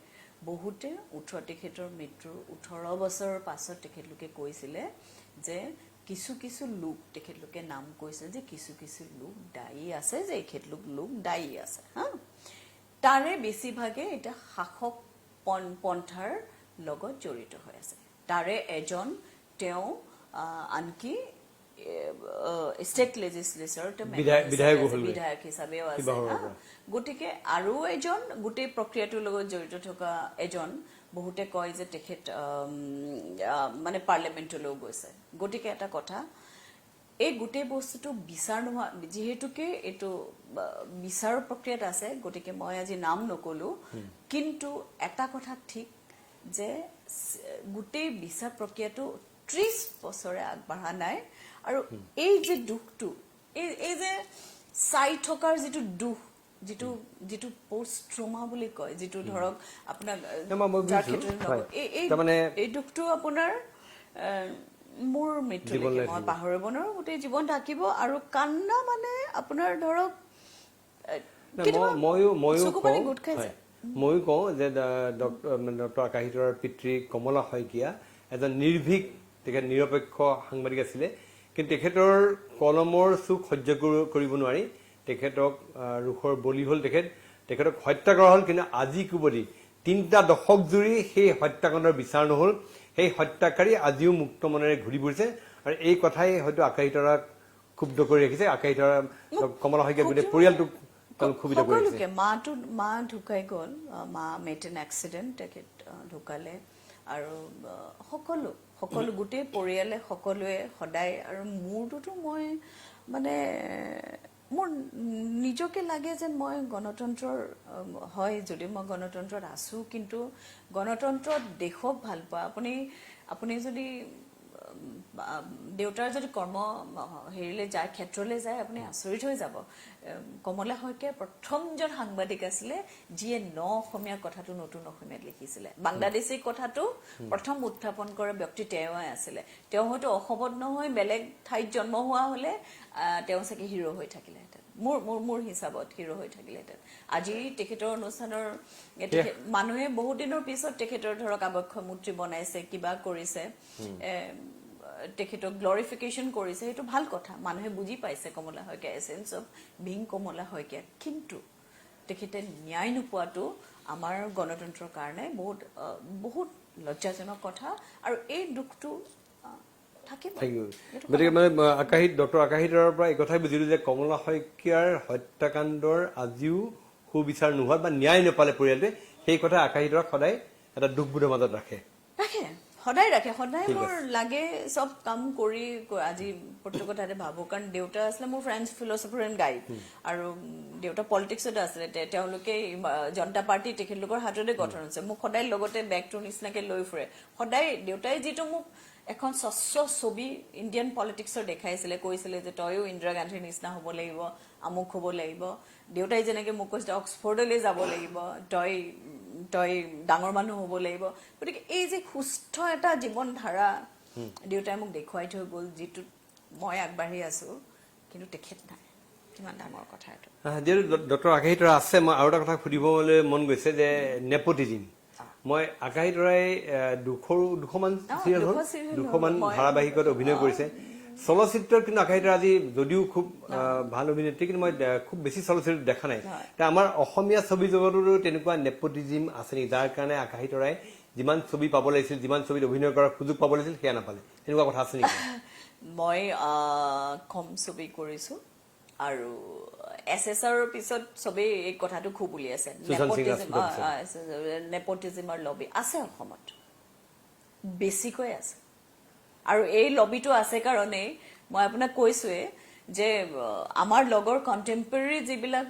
বহুতে তেখেতৰ মৃত্যুৰ 18 বছৰৰ পাছত তেখেতলোকে কৈছিলে যে কিছু কিছু লোক, তেখেতলোকে নাম কৈছে যে কিছু কিছু লোক দায়ী আছে, যে এখেতলোক লোক দায়ী আছে। তাৰে বেছিভাগে এতিয়া শাসক পন্থাৰ লগত জড়িত হৈ আছে। তাৰে এজন তেওঁ আনকি ষ্টেট লেজিসলেচাৰত বিধায়ক হিচাপেও আছে। গতিকে আৰু এজন গোটেই প্ৰক্ৰিয়াটোৰ লগত জড়িত থকা এজন, বহুতে কয় যে তেখেত মানে পাৰ্লিয়ামেণ্টলৈও গৈছে। গতিকে এটা কথা, এই গোটেই বস্তুটো বিচাৰ নোহোৱা, যিহেতুকে এইটো বিচাৰৰ প্ৰক্ৰিয়াত আছে, গতিকে মই আজি নাম নকলো, কিন্তু এটা কথা ঠিক যে গোটেই বিচাৰ প্ৰক্ৰিয়াটো 30 বছৰে আগবাঢ়া নাই। আৰু এই যে দুখটো, এই যে চাই থকাৰ যিটো দুখ, যিটো পষ্ট ট্ৰমা বুলি কয়, যিটো ধৰক আপোনাক যাৰ ক্ষেত্ৰত এই দুখটো আপোনাৰ মোৰ মৃত্যুলৈকে মই পাহৰিব নোৱাৰো, গোটেই জীৱন থাকিব। আৰু কান্দা মানে আপোনাৰ ধৰক ময়ো কওঁ যে ডক্টৰ আকাশীধৰৰ পিতৃ কমলা শইকীয়া এজন নিৰ্ভীক, তেখেত নিৰপেক্ষ সাংবাদিক আছিলে, কিন্তু তেখেতৰ কলমৰ চুক সহ্য কৰিব নোৱাৰি তেখেতক ৰোষৰ বলি হ'ল। তেখেতক হত্যা কৰা হ'ল, কিন্তু আজি কুবলি 3টা দশক জুৰি সেই হত্যাকাণ্ডৰ বিচাৰ নহ'ল। সেই হত্যাকাৰী আজিও মুক্ত মনেৰে ঘূৰি ফুৰিছে। আৰু এই কথাই হয়তো আকাশীতৰাক ক্ষুব্ধ কৰি ৰাখিছে। আকাশীতৰা কমলা শইকীয়া গোটেই পৰিয়ালটোক ক্ষুব্ধ কৰি ৰাখিছে। মা ঢুকাই গ'ল, মা মেট এন এক্সিডেণ্ট, তেখেত ঢুকালে। আৰু সকলো গোটেই পৰিয়ালে সকলোৱে সদায়, আৰু মোৰটোতো মই মানে মোৰ নিজকে লাগে যেন মই গণতন্ত্ৰৰ হয়, যদি মই গণতন্ত্ৰত আছো, কিন্তু গণতন্ত্ৰত দেশক ভাল পোৱা, আপুনি যদি দেউতাৰ যদি কৰ্ম হেৰিলৈ যায়, ক্ষেত্ৰলৈ যায়, আপুনি আচৰিত হৈ যাব। কমলা শইকীয়া প্ৰথমজন সাংবাদিক আছিলে যিয়ে অসমীয়া কথাটো নতুন অসমীয়াত লিখিছিলে। বাংলাদেশী কথাটো প্ৰথম উত্থাপন কৰা ব্যক্তি তেওঁৱে আছিলে। তেওঁ হয়তো অসমত নহয় বেলেগ ঠাইত জন্ম হোৱা হলে তেওঁ চাগে হিৰো হৈ থাকিলেহেঁতেন, মোৰ হিচাপত হিৰো হৈ থাকিলেহেঁতেন। আজি তেখেতৰ অনুষ্ঠানৰ মানুহে বহুত দিনৰ পিছত তেখেতৰ ধৰক আবক্ষ মূৰ্তি বনাইছে, কিবা কৰিছে, তেখেতক গ্লৰিফিকেশ্যন কৰিছে, সেইটো ভাল কথা। মানুহে বুজি পাইছে কমলা শইকীয়া এছেন্স অফ বিং কমলা শইকীয়া। কিন্তু তেখেতে ন্যায় নোপোৱাটো আমাৰ গণতন্ত্ৰৰ কাৰণে বহুত লজ্জাজনক কথা আৰু এই দুখটো থাকিব থেংক ইউ গতিকে মানে ডক্টৰ আকাশী দাৰ পৰা এই কথাই বুজিলো যে কমলা শইকীয়াৰ হত্যাকাণ্ডৰ আজিও সুবিচাৰ নোহোৱাত বা ন্যায় নাপালে পৰিয়ালটোৱে সেই কথা আকাশী দাৰক সদায় এটা দুখবোধৰ মাজত ৰাখে সদায় মোৰ লাগে চব কাম কৰি আজি প্ৰত্যেকতে ভাবো কাৰণ দেউতা আছিলে মোৰ ফ্ৰেঞ্চ ফিলচফাৰ এণ্ড গাইড আৰু দেউতা পলিটিক্সত আছিলে তেওঁলোকে জনতা পাৰ্টি তেখেতলোকৰ হাততে গঠন হৈছে মোক সদায় লগতে বেগটোৰ নিচিনাকে লৈ ফুৰে সদায় দেউতাই যিটো মোক এখন স্বচ্ছ ছবি ইণ্ডিয়ান পলিটিক্সৰ দেখাইছিলে কৈছিলে যে তয়ো ইন্দিৰা গান্ধীৰ নিচিনা হ'ব লাগিব আমুক হ'ব লাগিব দেউতাই যেনেকে মোক কৈছিলে অক্সফৰ্ডলৈ যাব লাগিব তই ডাঙৰ মানুহ হ'ব লাগিব গতিকে এই যে সুস্থ এটা জীৱন ধাৰা দেউতাই মোক দেখুৱাই থৈ গ'ল যিটো মই আগবাঢ়ি আছো কিন্তু তেখেত নাই কিমান ডাঙৰ কথা এইটো যিহেতু ডক্টৰ আকাশী তৰা আছে মই আৰু এটা কথা সুধিবলৈ মন গৈছে যে নেপোটিজিম মই আকাশী তৰাই 200মান চিৰিয়েল হ'ল 200মান ধাৰাবাহিকত অভিনয় কৰিছে চলচ্চিত্ৰত কিন্তু আকাশী তৰা আজি যদিও খুব ভাল অভিনেত্ৰী কিন্তু মই খুব বেছি চলচ্চিত্ৰ দেখা নাই আমাৰ অসমীয়া ছবি জগততো তেনেকুৱা নেপোটিজিম আছে নেকি যাৰ কাৰণে আকাশী তৰাই যিমান ছবি পাব লাগিছিল যিমান ছবিত অভিনয় কৰাৰ সুযোগ পাব লাগিছিল সেয়া নাপালে এনেকুৱা কথা আছে নেকি মই কম ছবি কৰিছো আৰু এছএছআৰৰ পিছত চবেই এই কথাটো খুব উলিয়াইছে নেপোটিজিমৰ লবি আছে অসমত বেছিকৈ আছে আৰু এই লবিটো আছে কাৰণে মই আপোনাক কৈছোৱে যে আমাৰ লগৰ কণ্টেম্পৰেৰী যিবিলাক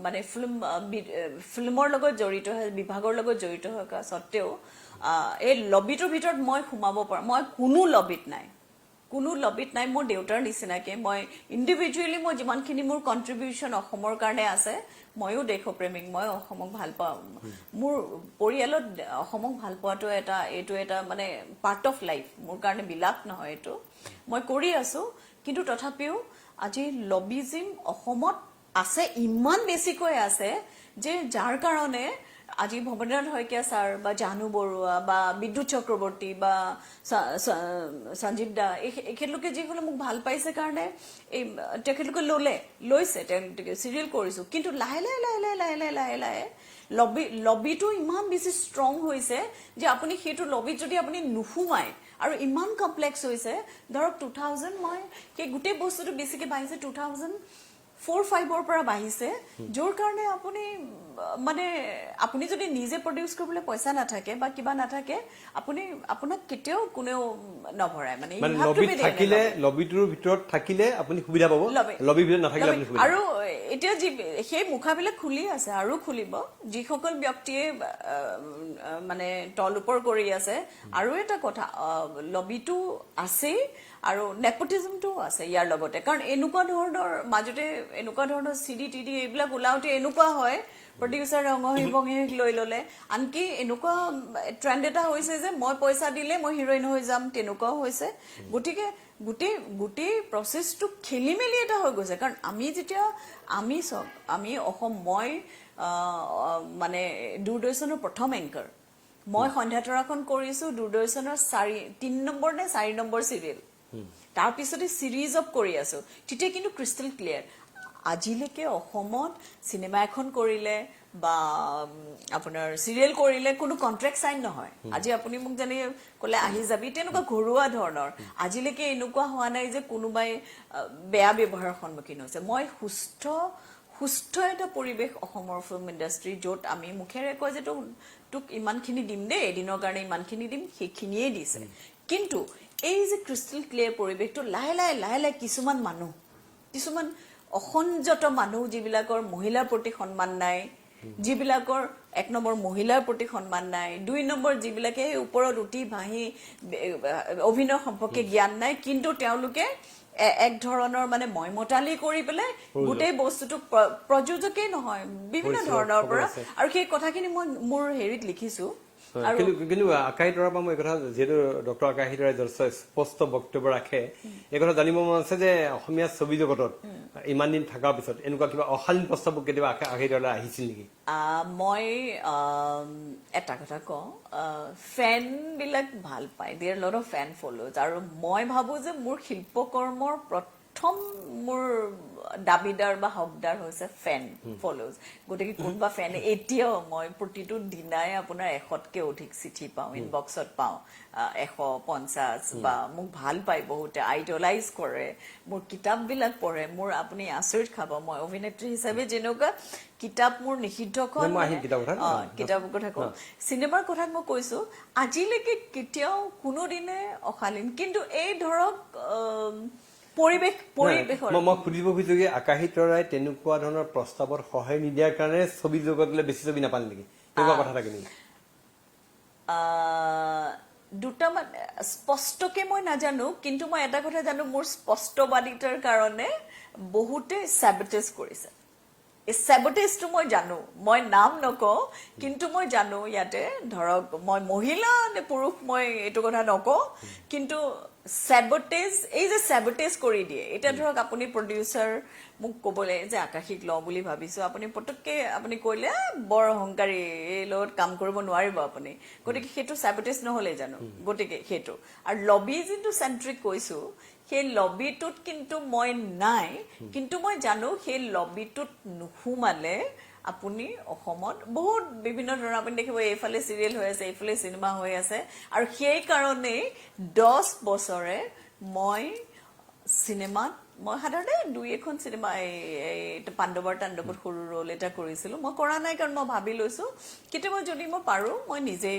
মানে ফিল্মৰ লগত জড়িত হয় বিভাগৰ লগত জড়িত থকা সত্ত্বেও এই লবিটোৰ ভিতৰত মই সোমাব পাৰোঁ মই কোনো লবিত নাই মোৰ দেউতাৰ নিচিনাকে মই ইণ্ডিভিজুৱেলি মই যিমানখিনি মোৰ কণ্ট্ৰিবিউশ্যন অসমৰ কাৰণে আছে ময়ো দেশপ্ৰেমিক মই অসমক ভাল পাওঁ মোৰ পৰিয়ালত অসমক ভাল পোৱাটো এইটো এটা মানে পাৰ্ট অফ লাইফ মোৰ কাৰণে বিলাস নহয় এইটো মই কৰি আছো কিন্তু তথাপিও আজি লবিজিম অসমত আছে ইমান বেছিকৈ আছে যে যাৰ কাৰণে আজি ভৱেন্দ্ৰনাথ শইকীয়া ছাৰ বা জাহ্নু বৰুৱা বা বিদ্যুৎ চক্ৰৱৰ্তী বা সঞ্জীৱ দা এখেতলোকে যিসকলে মোক ভাল পাইছে কাৰণে এই তেখেতলোকে লৈছে তেওঁলোকে চিৰিয়েল কৰিছো কিন্তু লাহে লাহে লবিটো ইমান বেছি ষ্ট্ৰং হৈছে যে আপুনি সেইটো লবিত যদি আপুনি নুসুমায় আৰু ইমান কমপ্লেক্স হৈছে ধৰক 2000 মই সেই গোটেই বস্তুটো বেছিকে বাঢ়িছে 2004-05 পৰা বাঢ়িছে যোৰ কাৰণে আপুনি যদি নিজে প্ৰডিউচ কৰিবলৈ পইচা নাথাকে বা কিবা নাথাকে আপোনাক কেতিয়াও কোনেও নভৰাই মানে লবিটোৰ ভিতৰত থাকিলে আপুনি সুবিধা পাব লবিৰ ভিতৰত নাথাকিলে আপুনি সুবিধা আৰু এতিয়া সেই মুখাবিলাক খুলি আছে আৰু খুলিব যিসকল ব্যক্তিয়ে মানে তল ওপৰ কৰি আছে আৰু এটা কথা লবিটো আছে আৰু নেপোটিজমটো আছে ইয়াৰ লগতে কাৰণ এনেকুৱা ধৰণৰ মাজতে এনেকুৱা ধৰণৰ চিডি টিডি এইবিলাক ওলাওতে এনেকুৱা হয় প্ৰডিউচাৰ ৰঙহি লৈ ললে আনকি এনেকুৱা ট্ৰেণ্ড এটা হৈছে যে মই পইচা দিলে মই হিৰোইন হৈ যাম তেনেকুৱাও হৈছে গতিকে গোটেই প্ৰচেছটো খেলি মেলি এটা হৈ গৈছে কাৰণ আমি অসম মই মানে দূৰদৰ্শনৰ প্ৰথম এংকাৰ মই সন্ধ্যা তৰাখন কৰিছো দূৰদৰ্শনৰ 3 নম্বৰ নে 4 নম্বৰ চিৰিয়েল তাৰপিছতে চিৰিজ অফ কৰি আছো তেতিয়া কিন্তু ক্ৰিষ্টেল ক্লিয়াৰ আজিলৈকে অসমত চিনেমা এখন কৰিলে বা আপোনাৰ চিৰিয়েল কৰিলে কোনো কন্ট্ৰেক্ট সাইন নহয় আজি আপুনি মোক জানি কলে আহি যাবি তেনেকুৱা ঘৰুৱা ধৰণৰ আজিলৈকে এনেকুৱা হোৱা নাই যে কোনোবাই বেয়া ব্যৱহাৰৰ সন্মুখীন হৈছে মই সুস্থ এটা পৰিৱেশ অসমৰ ফিল্ম ইণ্ডাষ্ট্ৰি য'ত আমি মুখেৰে কয় যে তোক ইমানখিনি দিম দেই এদিনৰ কাৰণে ইমানখিনি দিম সেইখিনিয়ে দিছে কিন্তু এই যে ক্ৰিষ্টেল ক্লিয়াৰ পৰিৱেশটো লাহে লাহে কিছুমান অসংযত মানুহ যিবিলাকৰ মহিলাৰ প্ৰতি সন্মান নাই যিবিলাকৰ 1 নম্বৰ মহিলাৰ প্ৰতি সন্মান নাই 2 নম্বৰ যিবিলাকে ওপৰত উঠি ভাহি অভিনয় সম্পৰ্কে জ্ঞান নাই কিন্তু তেওঁলোকে এক ধৰণৰ মানে মইমতালি কৰি পেলাই গোটেই বস্তুটো প্ৰযোজকেই নহয় বিভিন্ন ধৰণৰ পৰা আৰু সেই কথাখিনি মই মোৰ হেৰিত লিখিছো কিন্তু আকাশী তৰাৰ পৰা মই এই কথা যিহেতু ডক্টৰ আকাশী তৰাই যথেষ্ট স্পষ্ট বক্তব্য ৰাখে এই কথা জানিব মন আছে যে অসমীয়া ছবি জগতত ইমান দিন থকাৰ পিছত এনেকুৱা কিবা অশালীন প্ৰস্তাৱ কেতিয়াবা আকাশী তৰালৈ আহিছিল নেকি মই এটা কথা কওঁ ফেন বিলাক ভাল পায় there lot of fan follows আৰু মই ভাবো যে মোৰ শিল্পকৰ্মৰ প্ৰথম মোৰ দাবিদাৰ বা হকদাৰ হৈছে ফেন ফলোজ গতিকে কোনোবা ফেন এতিয়াও মই প্ৰতিটো দিনাই আপোনাৰ 100তকে অধিক চিঠি পাওঁ ইনবক্সত পাওঁ 150 বা মোক ভাল পায় বহুতে আইডলাইজ কৰে মোৰ কিতাপবিলাক পঢ়ে মোৰ আপুনি আচৰিত খাব মই অভিনেত্ৰী হিচাপে যেনেকুৱা কিতাপ মোৰ নিষিদ্ধখন কিতাপৰ কথা কওঁ চিনেমাৰ কথা মই কৈছো আজিলৈকে কেতিয়াও কোনোদিনে অশালীন কিন্তু এই ধৰক পৰিৱেশৰ মই সুধিব খুজিছো কি আকাশী তৰাই তেনেকুৱা ধৰণৰ প্ৰস্তাৱত সহায় নিদিয়াৰ কাৰণে ছবি জগতলৈ বেছি ছবি নাপালে নেকি তেনেকুৱা কথা থাকে নেকি দুটামান স্পষ্টকে মই নাজানো কিন্তু মই এটা কথা জানো মোৰ স্পষ্টবাদিতাৰ কাৰণে বহুতে সাবটেজ কৰিছে এই সাবটেজটো মই জানো মই নাম নকওঁ কিন্তু মই জানো ইয়াতে ধৰক মই মহিলা নে পুৰুষ মই এইটো কথা নকওঁ কিন্তু সাবটেজ এই যে সাবটেজ কৰি দিয়ে এটা ধৰক আপুনি প্ৰডিউচাৰ মোক ক'বলে যে আকাশীক ল বুলি ভাবিছো আপুনি পটককে আপুনি কইলে বৰ অহংকাৰী এই লগত কাম কৰিব নোৱাৰিব আপুনি গতিকে হেতু সাবটেজ নহলে জানো গতিকে হেতু আৰু লবি যিটো সেন্ট্ৰিক কৈছো সেই লবিটোত কিন্তু মই নাই কিন্তু মই জানো সেই লবিটোত নুহুমালে আপুনি অসমত বহুত বিভিন্ন ধৰণৰ আপুনি দেখিব এইফালে সিৰিয়েল হৈ আছে এইফালে সিনেমা হৈ আছে আৰু সেই কাৰণে 10 বছৰে মই সিনেমাত মই সাধাৰণতে দুই এখন সিনেমা এই পাণ্ডৱৰ তাণ্ডৱত সৰু ৰোল এটা কৰিছিলো মই কৰা নাই কাৰণ মই ভাবি লৈছো কেতিয়াবা যদি মই পাৰো মই নিজে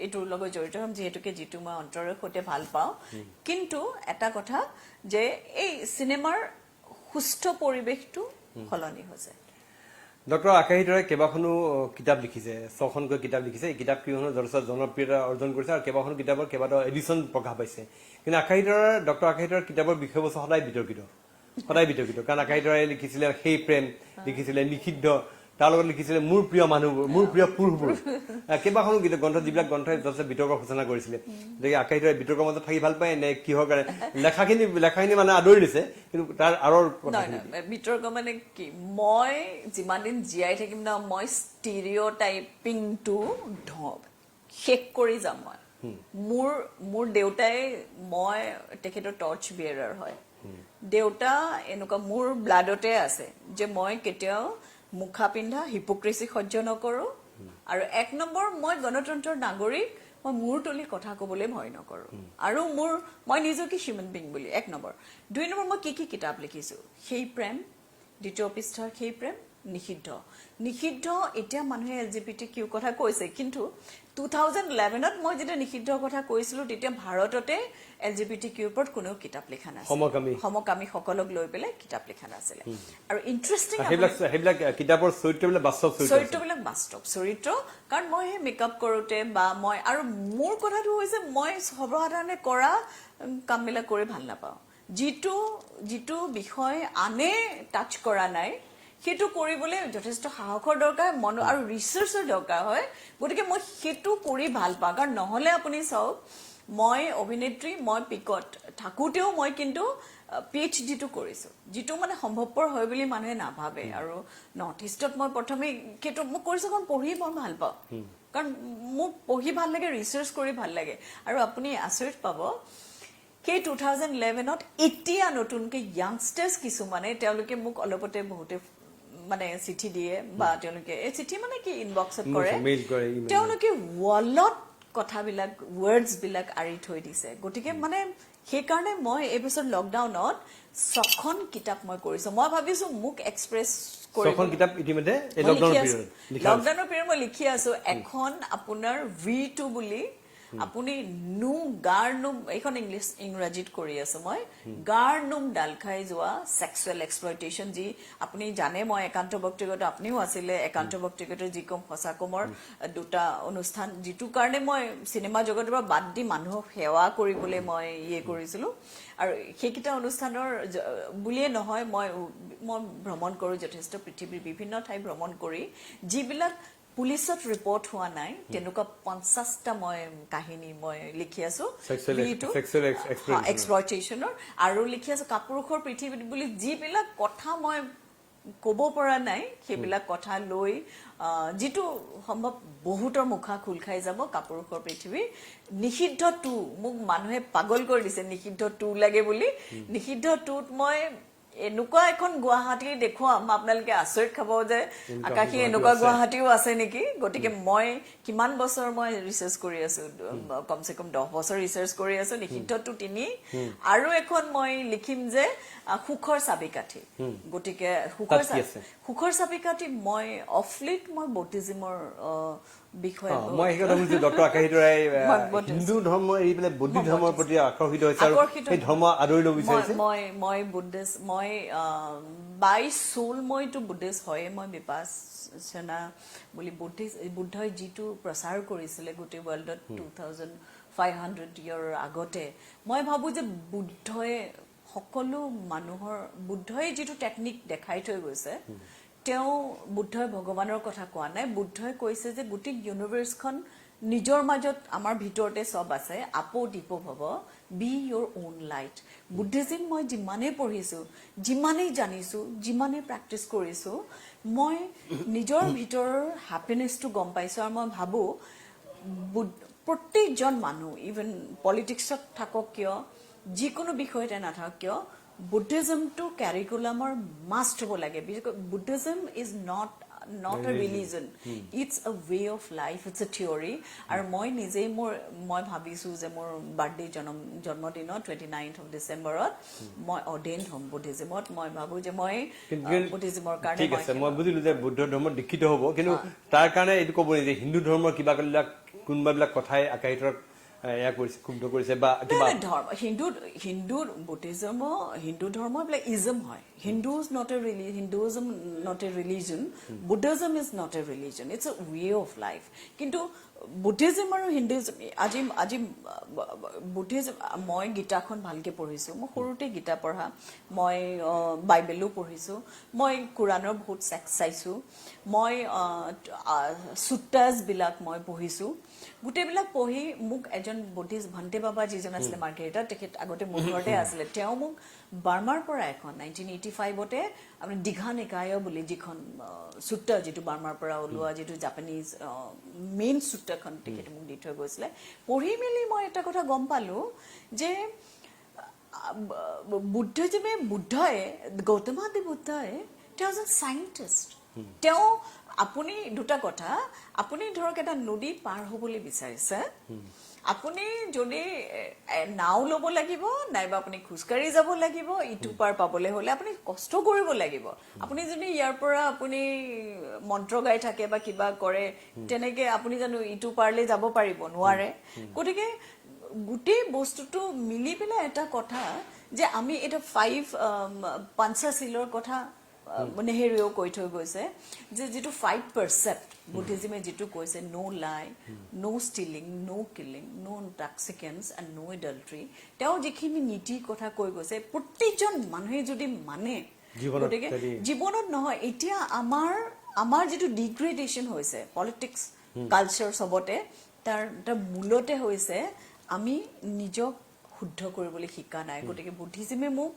এইটোৰ লগত জড়িত হ'ম যিহেতুকে যিটো মই অন্তৰৰ সৈতে ভাল পাওঁ কিন্তু এটা কথা যে এই সিনেমাৰ সুস্থ পৰিৱেশটো সলনি হৈছে ডক্টৰ আকাশী তৰাই কেইবাখনো কিতাপ লিখিছে 6খনকৈ কিতাপ লিখিছে এই কিতাপ কেইখনো যথেষ্ট জনপ্ৰিয়তা অৰ্জন কৰিছে আৰু কেইবাখনো কিতাপৰ কেইবাটাও এডিশ্যন প্ৰকাশ পাইছে কিন্তু আকাশী তৰাৰ ডক্টৰ আকাশী তৰাৰ কিতাপৰ বিষয়বস্তু সদায় বিতৰ্কিত কাৰণ আকাশী তৰাই লিখিছিলে সেই প্ৰেম লিখিছিলে নিষিদ্ধ তাৰ লগত লিখিছিলে মোৰ প্ৰিয় মানুহবোৰ মোৰ প্ৰিয় পুৰুষবোৰ কেইবাখনো গ্ৰন্থ যিবিলাক গ্ৰন্থই যথেষ্ট বিতৰ্কৰ সূচনা কৰিছিলে গতিকে আকাশী তৰাই বিতৰ্কৰ মাজত থাকি ভাল পায় নে কিহৰ কাৰণে লেখাখিনি মানে আদৰি দিছে কিন্তু তাৰ আঁৰৰ বিতৰ্ক মানে কি মই যিমান দিন জীয়াই থাকিম না মই ষ্টিৰিঅটাইপিংটো শেষ কৰি যাম মই মোৰ দেউতাই মই তেখেতৰ টৰ্চ বিয়াৰাৰ হয় দেউতা এনেকুৱা মোৰ ব্লাডতে আছে যে মই কেতিয়াও মুখা পিন্ধা হিপোক্ৰেসি সহ্য নকৰো আৰু এক নম্বৰ মই গণতন্ত্ৰৰ নাগৰিক মই মূৰ তুলি কথা ক'বলৈ ভয় নকৰো আৰু মই নিজকে হিউমেন বিং বুলি এক নম্বৰ দুই নম্বৰ মই কি কিতাপ লিখিছো সেই প্ৰেম দ্বিতীয় পৃষ্ঠাৰ সেই প্ৰেম নিষিদ্ধ এতিয়া মানুহে LGBTQ কথা কৈছে কিন্তু 2011ত মই যেতিয়া নিষিদ্ধ কথা কৈছিলো তেতিয়া ভাৰততে LGBTQ ওপৰত কোনো কিতাপ লিখা নাছিল সমকামী সকলক লৈ পেলাই কিতাপ লিখা নাছিল আৰু ইন্টাৰেষ্টিং সেইবিলাক কিতাপৰ চৰিত্ৰবিলাক বাস্তৱ চৰিত্ৰ কাৰণ মই হে মেকআপ কৰোতে বা মই আৰু মোৰ কথাটো হৈছে মই সৰ্বসাধাৰণে কৰা কামবিলাক কৰি ভাল নাপাওঁ যিটো বিষয় আনে টাচ কৰা নাই হেতু কৰিবলৈ যথেষ্ট সাহসৰ দৰকাৰ মন আৰু ৰিসাৰ্চৰ দৰকাৰ হয় গতিকে মই হেতু কৰি ভাল পাওঁ কাৰণ নহলে আপুনি চাওক মই অভিনেত্ৰী মই পিকত থাকুতেও মই কিন্তু PhDটো কৰিছো যিটো মানে সম্ভৱপৰ হয় বুলি মানুহে নাভাবে আৰু নৰ্থ ইষ্টত মই প্ৰথমে হেতু মই কৰিছো কাৰণ পঢ়ি মই ভাল পাওঁ কাৰণ মোক পঢ়ি ভাল লাগে ৰিসাৰ্চ কৰি ভাল লাগে আৰু আপুনি আচৰিত পাব সেই 2011ত এতিয়া নতুনকৈ ইয়াংষ্টাৰ্ছ কিছুমানে তেওঁলোকে মোক অলপতে বহুতে মানে চিঠি দিয়ে বা তেওঁলোকে এই চিঠি মানে কি ইনবক্সত কৰে তেওঁলোকে ৱালত কথাবিলাক ৱৰ্ডছ বিলাক আৰি থৈ দিছে গতিকে মানে সেইকাৰণে মই এই বছৰ লকডাউনত 6খন কিতাপ মই কৰিছো মই ভাবিছো মোক এক্সপ্ৰেছ কৰি 6খন কিতাপ ইতিমধ্যে লকডাউনৰ পিৰিয়ড মই লিখি আছো এখন আপোনাৰ V2 বুলি আপুনি গাৰনুম এইখন ইংৰাজীত কৰি আছো মই গাৰনুম ডাল খাই যোৱা সেক্সুৱেল এক্সপ্লয়টেশ্যন যি আপুনি জানে মই একান্ত ব্যক্তিগত আপুনিও আছিলে একান্ত ব্যক্তিগত যিকম সঁচাকমৰ দুটা অনুষ্ঠান যিটো কাৰণে মই সিনেমা জগতৰ পৰা বাদ দি মানুহক সেৱা কৰিবলৈ মই কৰিছিলো আৰু সেইকিটা অনুষ্ঠানৰ বুলিয়ে নহয় মই ভ্ৰমণ কৰো যথেষ্ট পৃথিৱীৰ বিভিন্ন ঠাই ভ্ৰমণ কৰি যিবিলাক পুলিচত ৰিপৰ্ট হোৱা নাই তেনেকুৱা 50টা মই কাহিনী মই লিখি আছো এক্সপ্লয়টেশ্যনৰ আৰু লিখি আছো কাপুৰুষৰ পৃথিৱীত বুলি যিবিলাক কথা মই ক'ব পৰা নাই সেইবিলাক কথা লৈ যিটো সম্ভৱ বহুতৰ মুখা খোল খাই যাব কাপুৰুষৰ পৃথিৱী নিষিদ্ধ 2 মোক মানুহে পাগল কৰি দিছে নিষিদ্ধ 2 লাগে বুলি নিষিদ্ধ 2ত মই এনেকুৱা এখন গুৱাহাটী দেখুৱাম আপোনালোকে আচৰিত খাব যে আকাশী এনেকুৱা গুৱাহাটীও আছে নেকি গতিকে মই কিমান বছৰ মই ৰিচাৰ্চ কৰি আছো কমসে কম 10 বছৰ ৰিচাৰ্চ কৰি আছো নিষিদ্ধটো 3 আৰু এখন মই লিখিম যে সুখৰ চাবিকাঠি গতিকে সুখৰ চাবিকাঠি মই অফলিট মই বৌদ্ধিজমৰ বিষয়ে মই এই কথা বুজিছো ডক্টৰ আকাশী তৰাই হিন্দু ধৰ্ম এৰি পেলাই বৌদ্ধ ধৰ্মৰ প্ৰতি আকৰ্ষিত হৈছে আৰু এই ধৰ্ম আদৰি ল'ব বিচাৰিছে মই বুদ্ধিষ্ট মই বাই সোল মইতো বুদ্ধিষ্ট হয় মই বিপাসনা বুলি বুদ্ধই যিটো প্ৰচাৰ কৰিছিলে গোটেই ৱৰ্ল্ডত 2500 ইয়াৰ আগতে মই ভাবো যে বুদ্ধই সকলো মানুহৰ বুদ্ধই যিটো টেকনিক দেখাই থৈ গৈছে তেওঁ বুদ্ধই ভগৱানৰ কথা কোৱা নাই বুদ্ধই কৈছে যে গোটেই ইউনিভাৰ্সখন নিজৰ মাজত আমাৰ ভিতৰতে সব আছে আপো দীপো ভৱ be your own light Buddhism মই যিমানে পঢ়িছো যিমানে জানিছো যিমানে প্ৰেক্টিস কৰিছো মই নিজৰ ভিতৰৰ হ্যাপিনেসটো গম পাইছো আৰু মই ভাবো প্ৰত্যেকজন মানুহ ইভেন পলিটিক্সত থাকক কিয় যিকোনো বিষয়তে নাথাকক কিয় Buddhism to curriculum or must ho lage because Buddhism is not a religion it's a way of life it's a theory ar moi nije moi bhabisu je mor birthday janmo dinot 29th of December moi ordained hom Buddhism moi bhabu je moi Buddhism or karone ঠিক আছে মই বুজিলো যে বুদ্ধ ধৰ্ম দীক্ষিত হ'ব কিন্তু তাৰ কাৰণে এইটো ক'ব যে হিন্দু ধৰ্মৰ কিবা কলিলাক কোনবাবিলাক কথাই আকাশীতৰ এয়া কৰিছে ক্ষুব্ধ কৰিছে বা কিবা ধৰ্ম হিন্দু বুদ্ধিজম হিন্দু ধৰ্ম বিলাক ইজম হয় Hindus not a religion Hinduism not a religion Buddhism is not a religion it's a way of life কিন্তু বুদ্ধিজম আৰু হিন্দুইজম আজি বুদ্ধিজম মই গীতাখন ভালকে পঢ়িছো মই সৰুতে গীতা পঢ়া মই বাইবেলো পঢ়িছো মই কুৰানৰ বহুত চাইছো মই সুট্টাস বিলাক মই পঢ়িছো গুটেবিলাক পঢ়ি মোক এজন বুদ্ধিষ্ট ভন্তে বাবা যিজন আছিল মাৰ্কেটা তেখেত আগতে মোৰ ঘৰতে আছিল তেওঁ মোক বাৰ্মাৰ পৰা এখন 1985 তে আপুনি দিঘা নিকায় বুলি যিখন সুট্টা যেটো বাৰ্মাৰ পৰা ওলোৱা যেটো জাপানিজ মেইন সুট্টাখন তেখেত মোক দি থৈ গৈছিল পঢ়ি মেলি মই এটা কথা গম পালো যে বুদ্ধই গৌতম বুদ্ধই was a scientist তেওঁ আপুনি দুটা কথা আপুনি ধৰক এটা নদী পাৰ হ'বলৈ বিচাৰিছে আপুনি যদি নাও লব লাগিব নাইবা আপুনি খুচকাৰি যাব লাগিব ইটো পাৰ পাবলৈ হলে আপুনি কষ্ট কৰিব লাগিব আপুনি যদি ইয়াৰ পৰা আপুনি মন্ত্ৰ গাই থাকে বা কিবা কৰে তেনেকে আপুনি জানো ইটো পাৰলে যাব পাৰিব নোৱাৰে গতিকে গুটি বস্তুটো মিলি পেলাই এটা কথা যে আমি এটা 5 পঞ্চশীলৰ কথা নেহেৰিও কৈ থৈ গৈছে যে যেটো 5% বুদ্ধিজমে যেটো কৈছে no lie no stealing no killing no intoxicants and no adultery তেওঁ যিখিনি নীতি কথা কৈ গৈছে প্ৰতিজন মানুহে যদি মানে জীৱনত নহয় এতিয়া আমাৰ যেটো ডিগ্ৰেডেশন হৈছে পলিটিক্স কালচাৰ সবতে তাৰ মূলতে হৈছে আমি নিজক শুদ্ধ কৰিবলৈ শিকা নাই গতিকে বুদ্ধিজমে মোক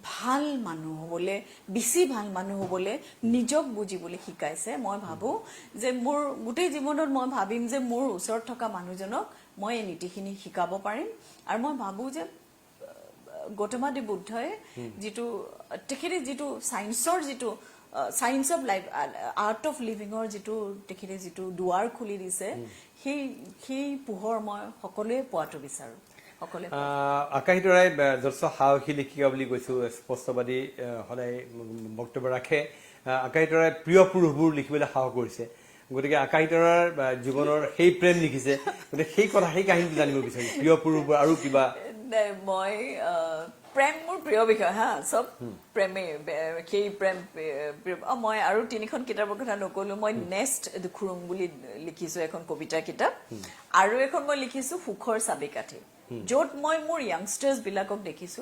ভাল মানুহ হবলে বেছি ভাল মানুহ হবলে নিজক বুজিবলৈ শিকাইছে মই ভাবো যে মোৰ গোটেই জীৱনত মই ভাবিম যে মোৰ ওচৰত থকা মানুহজনক মই এই নীতিখিনি শিকাব পাৰিম আৰু মই ভাবো যে গৌতম বুদ্ধই যেটো তেখেতে যেটো সায়েন্সৰ যেটো science of life art of লিভিংৰ যেটো তেখেতে যেটো দুৱাৰ খুলি দিছে সেই পোহৰ মই সকলোৱে পোৱাটো বিচাৰো আকাশী তৰাই যথেষ্ট সাহসী লিখিকা বুলি কৈছো স্পষ্টবাদী সদায় বক্তব্য ৰাখে আকাশী তৰাই প্ৰিয় পুৰুষবোৰ লিখিবলৈ সাহস কৰিছে গতিকে আকাশী তৰাৰ জীৱনৰ সেই প্ৰেম লিখিছে গতিকে সেই কথা সেই কাহিনীটো জানিব বিচাৰি প্ৰিয় পুৰুষবোৰ আৰু কিবা মই প্ৰেম মোৰ প্ৰিয় বিষয় হা সব প্ৰেমে সেই প্ৰেম মই আৰু তিনিখন কিতাপৰ কথা নকলো মই নেক্সট দুখুৰুং বুলি লিখিছো এখন কবিতা কিতাপ আৰু এখন মই লিখিছো সুখৰ চাবিকাঠি য'ত মই মোৰ ইয়াংষ্টাৰ্স বিলাকক দেখিছো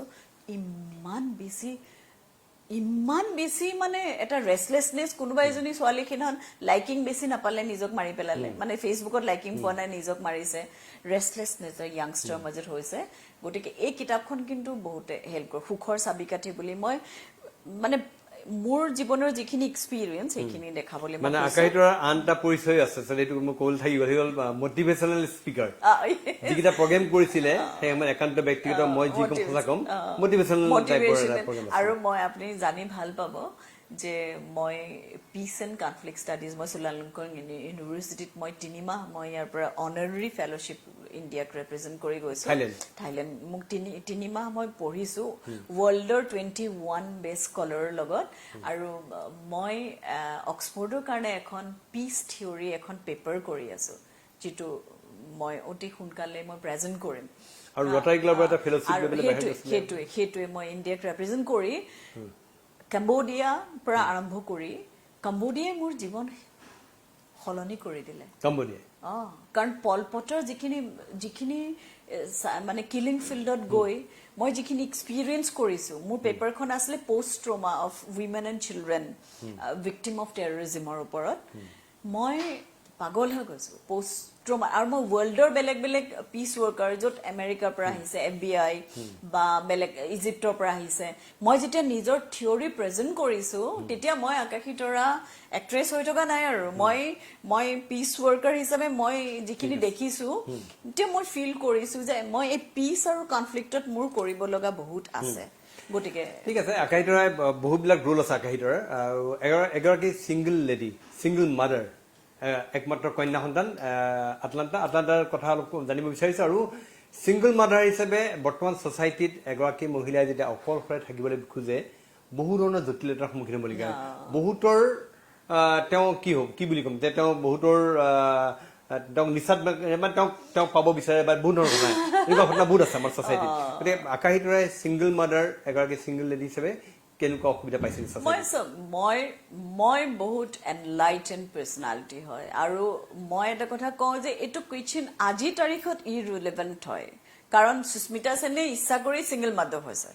ইমান বেছি মানে এটা ৰেসলেছনেস কোনোবা এজনী ছোৱালী কিনান লাইকিং বেছি নাপালে নিজক মাৰি পেলালে মানে ফেসবুকত লাইকিং পোৱা নাই নিজক মাৰিছে ৰেসলেছনেস ইয়াংষ্টাৰ মাজত হৈছে গতিকে এই কিতাপখন কিন্তু বহুত হেল্প কৰে সুখৰ চাবিকাঠি বুলি মই মানে মোৰ জীৱনৰ যিখিনি এক্সপিৰিয়েঞ্চ সেইখিনি দেখাবলৈ মানে আকাশীতৰ আন এটা পৰিচয় আছে আচলতে এইটো মই ক'ল থাকি গ'ল হ'ল মটিভেশ্যনেল স্পীকাৰ যিকেইটা প্ৰগ্ৰেম কৰিছিলে সেই আমাৰ একান্ত ব্যক্তিগত মই যি কম সঁচা কম মটিভেশ্যনেল টাইপৰ এটা প্ৰগ্ৰেম আৰু মই আপুনি জানি ভাল পাব যে মই পিচ এণ্ড কনফ্লিক্ট ষ্টাডিজ মই চুলালংকৰ ইউনিভাৰ্চিটিত মই 3 মাহ মই ইয়াৰ পৰা অনাৰাৰী ফেলোশ্বিপ ইণ্ডিয়াক ৰিপ্ৰেজেণ্ট কৰি গৈছো থাইলেণ্ড মোক 3 মাহ মই পঢ়িছো ৱৰ্ল্ডৰ 21 বেষ্ট স্কলাৰৰ লগত আৰু মই অক্সফৰ্ডৰ কাৰণে এখন পিচ থিয়ৰী এখন পেপাৰ কৰি আছো যিটো মই অতি সোনকালে মই প্ৰেজেণ্ট কৰিম আৰু ৰটাৰী ক্লাবৰ এটা ফেলোশ্বিপ সেইটোৱে মই ইণ্ডিয়াক ৰিপ্ৰেজেণ্ট কৰি কম্বোডিয়া পৰা আৰম্ভ কৰি কম্বোডিয়াই মোৰ জীৱন সলনি কৰি দিলে কাৰণ পলপটৰ যিখিনি মানে কিলিং ফিল্ডত গৈ মই যিখিনি এক্সপিৰিয়েঞ্চ কৰিছো মোৰ পেপাৰখন আছিলে post trauma of women and children victim of টেৰৰিজিমৰ ওপৰত মই পাগল হৈ গৈছো পোষ্ট ট্ৰমা আৰু মই ৱৰ্ল্ডৰ বেলেগ বেলেগ পিচ ৱৰ্কাৰ য'ত আমেৰিকাৰ পৰা আহিছে FBI বা বেলেগ ইজিপ্তৰ পৰা আহিছে মই যেতিয়া নিজৰ থিয়ৰী প্ৰেজেণ্ট কৰিছো তেতিয়া মই আকাশী তৰা এক্ট্ৰেছ হৈ থকা নাই আৰু মই পিচ ৱৰ্কাৰ হিচাপে মই যিখিনি দেখিছো তেতিয়া মই ফিল কৰিছো যে মই এই পিচ আৰু কনফ্লিক্টত মোৰ কৰিব লগা বহুত আছে গতিকে ঠিক আছে আকাশী তৰাই বহুবিলাক ৰোল আছে আকাশী তৰাৰ আৰু এগৰাকী ছিংগল লেডি ছিংগল মাদাৰ একমাত্ৰ কন্যা সন্তান আটলাণ্টাৰ কথা অলপ জানিব বিচাৰিছো আৰু ছিংগল মাদাৰ হিচাপে বৰ্তমান ছ'চাইটিত এগৰাকী মহিলাই যেতিয়া অকলশৰে থাকিবলৈ খোজে বহু ধৰণৰ জটিলতাৰ সন্মুখীন হ'বলগীয়া হয় বহুতৰ তেওঁ কি বুলি ক'ম যে তেওঁ বহুতৰ তেওঁক নিচাত মানে তেওঁক পাব বিচাৰে বা বহুত ধৰণৰ ঘটনা এনেকুৱা ঘটনা বহুত আছে আমাৰ ছ'চাইটিত গতিকে আকাশী তৰাই ছিংগল মাদাৰ এগৰাকী ছিংগল লেডি হিচাপে কেনেকুৱা অসুবিধা পাইছিল মই বহুত এনলাইটেন পাৰ্চনেলিটি হয় আৰু মই এটা কথা কওঁ যে এইটো কুৱেশ্যন আজিৰ তাৰিখত ইৰৰিলেভেণ্ট হয় কাৰণ সুস্মিতা সেনে ইচ্ছা কৰি ছিংগল মাদাৰ হৈছে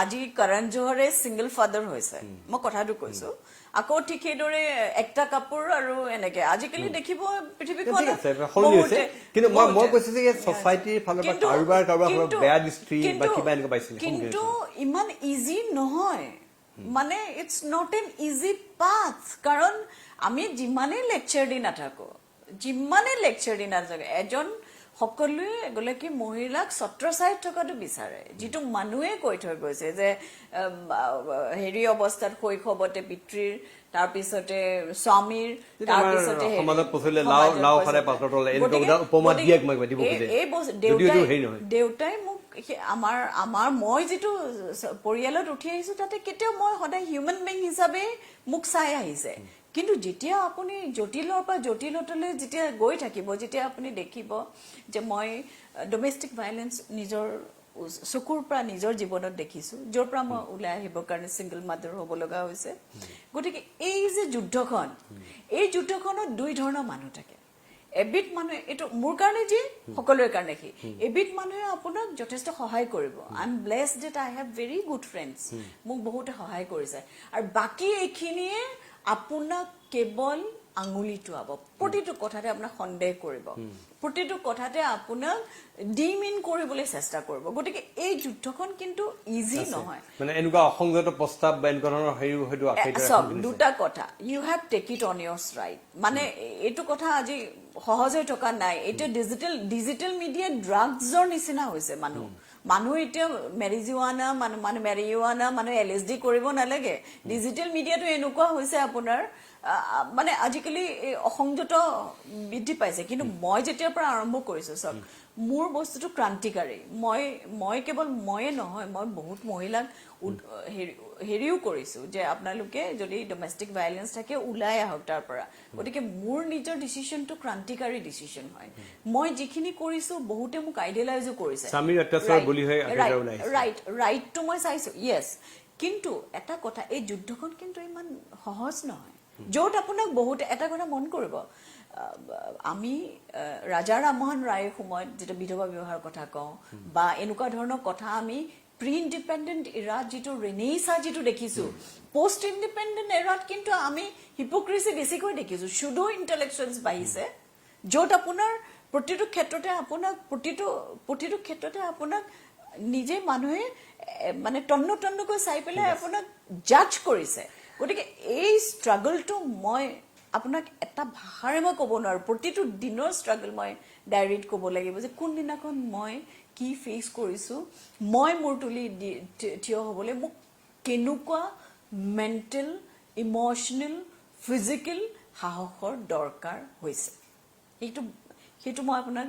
আজি কৰণ জোহৰে ছিংগল ফাদাৰ হৈছে মই কথাটো কৈছো আকৌ ঠিক সেইদৰে একটা কাপোৰ আৰু এনেকে আজিকালি দেখিব পৃথিৱীখন কিন্তু মই কৈছো যে ছ'চাইটিৰ ফালৰ পৰা কাৰোবাৰ বেয়া দৃষ্টি বা কিবা এনেকুৱা পাইছিল কিন্তু ইমান ইজি নহয় মানে it's not an easy path কাৰণ আমি যিমানেই লেকচাৰ দি নাথাকো এজন সকলোৱে এগৰাকী মহিলাক ছত্ৰছায়াত থকাটো বিচাৰে যিটো মানুহে কৈ থৈ গৈছে যে হেৰি অৱস্থাত শৈশৱতে পিতৃৰ তাৰপিছতে স্বামীৰ তাৰপিছতে দেউতাই মোক আমাৰ মই যিটো পৰিয়ালত উঠি আহিছো তাতে কেতিয়াও মই সদায় হিউমেন বিং হিচাপে মোক চাই আহিছে কিন্তু যেতিয়া আপুনি জটিলৰ পৰা জটিলতালৈ যেতিয়া গৈ থাকিব যেতিয়া আপুনি দেখিব যে মই ডমেষ্টিক ভাইলেন্স নিজৰ চকুৰ পৰা নিজৰ জীৱনত দেখিছো য'ৰ পৰা মই ওলাই আহিবৰ কাৰণে ছিংগল মাদাৰ হ'ব লগা হৈছে গতিকে এই যে যুদ্ধখনত দুই ধৰণৰ মানুহ থাকে এবিধ মানুহে এইটো মোৰ কাৰণে যি সকলোৰে কাৰণে কি এবিধ মানুহে আপোনাক যথেষ্ট সহায় কৰিব I am blessed that I have very good friends মোক বহুতে সহায় কৰিছে আৰু বাকী এইখিনিয়ে আপোনাক কেৱল আঙুলি টুৱাব প্ৰতিটো কথাতে আপোনাক সন্দেহ কৰিব প্ৰতিটো কথাতে আপোনাক ডিমিন কৰিবলৈ চেষ্টা কৰিব গতিকে এই যুদ্ধখন কিন্তু ইজি নহয় মানে এনেকুৱা অসংগত প্ৰস্তাৱ বা এনেকুৱা ধৰণৰ হেৰিও হয়তো দুটা কথা you have take it on your right মানে এইটো কথা আজি সহজ হৈ থকা নাই এইটো ডিজিটেল মিডিয়া ড্ৰাগছৰ নিচিনা হৈছে মানুহ এতিয়া মেৰিজুৱানা মানুহ LSD কৰিব নালাগে ডিজিটেল মিডিয়াটো এনেকুৱা হৈছে আপোনাৰ মানে আজিকালি অসংযত বৃদ্ধি পাইছে কিন্তু মই যেতিয়াৰ পৰা আৰম্ভ কৰিছো চাওক মোৰ বস্তুটো ক্ৰান্তিকাৰী মই কেৱল ময়ে নহয় মই বহুত মহিলাক হেৰিও কৰিছো যে আপোনালোকে যদি ডমেষ্টিক ভাইলেন্স থাকে ওলাই আহক তাৰ পৰা গতিকে মোৰ নিজৰ ডিচিশ্যনটো ক্ৰান্তিকাৰী ডিচিশ্যন হয় মই যিখিনি কৰিছো বহুতে মোক আইডিয়েলাইজো কৰিছে ৰাইটটো মই চাইছো য়েছ কিন্তু এটা কথা এই যুদ্ধখন কিন্তু ইমান সহজ নহয় য'ত আপোনাক বহুতে এটা কথা মন কৰিব আমি ৰাজা ৰামমোহন ৰায়ৰ সময়ত যেটা বিধৱা বিবাহৰ কথা কওঁ বা এনেকুৱা ধৰণৰ কথা আমি প্ৰি ইণ্ডিপেণ্ডেণ্ট এৰাত যিটো ৰেনেইছা যিটো দেখিছো পোষ্ট ইণ্ডিপেণ্ডেণ্ট এৰাত কিন্তু আমি হিপোক্ৰেচি বেছিকৈ দেখিছো শুডো ইণ্টেলেকচুৱেলছ বাঢ়িছে য'ত আপোনাৰ প্ৰতিটো ক্ষেত্ৰতে আপোনাক নিজে মানুহে মানে তন্নকৈ চাই পেলাই আপোনাক জাজ কৰিছে গতিকে এই ষ্ট্ৰাগলটো মই আপোনাক এটা ভাষাৰে মই ক'ব নোৱাৰো প্ৰতিটো দিনৰ ষ্ট্ৰাগল মই ডায়েৰীত ক'ব লাগিব যে কোন দিনাখন মই কি ফেচ কৰিছো মই মোৰ তুলি থিয় হ'বলৈ মোক কেনেকুৱা মেণ্টেল ইমোচনেল ফিজিকেল সাহসৰ দৰকাৰ হৈছে সেইটো মই আপোনাক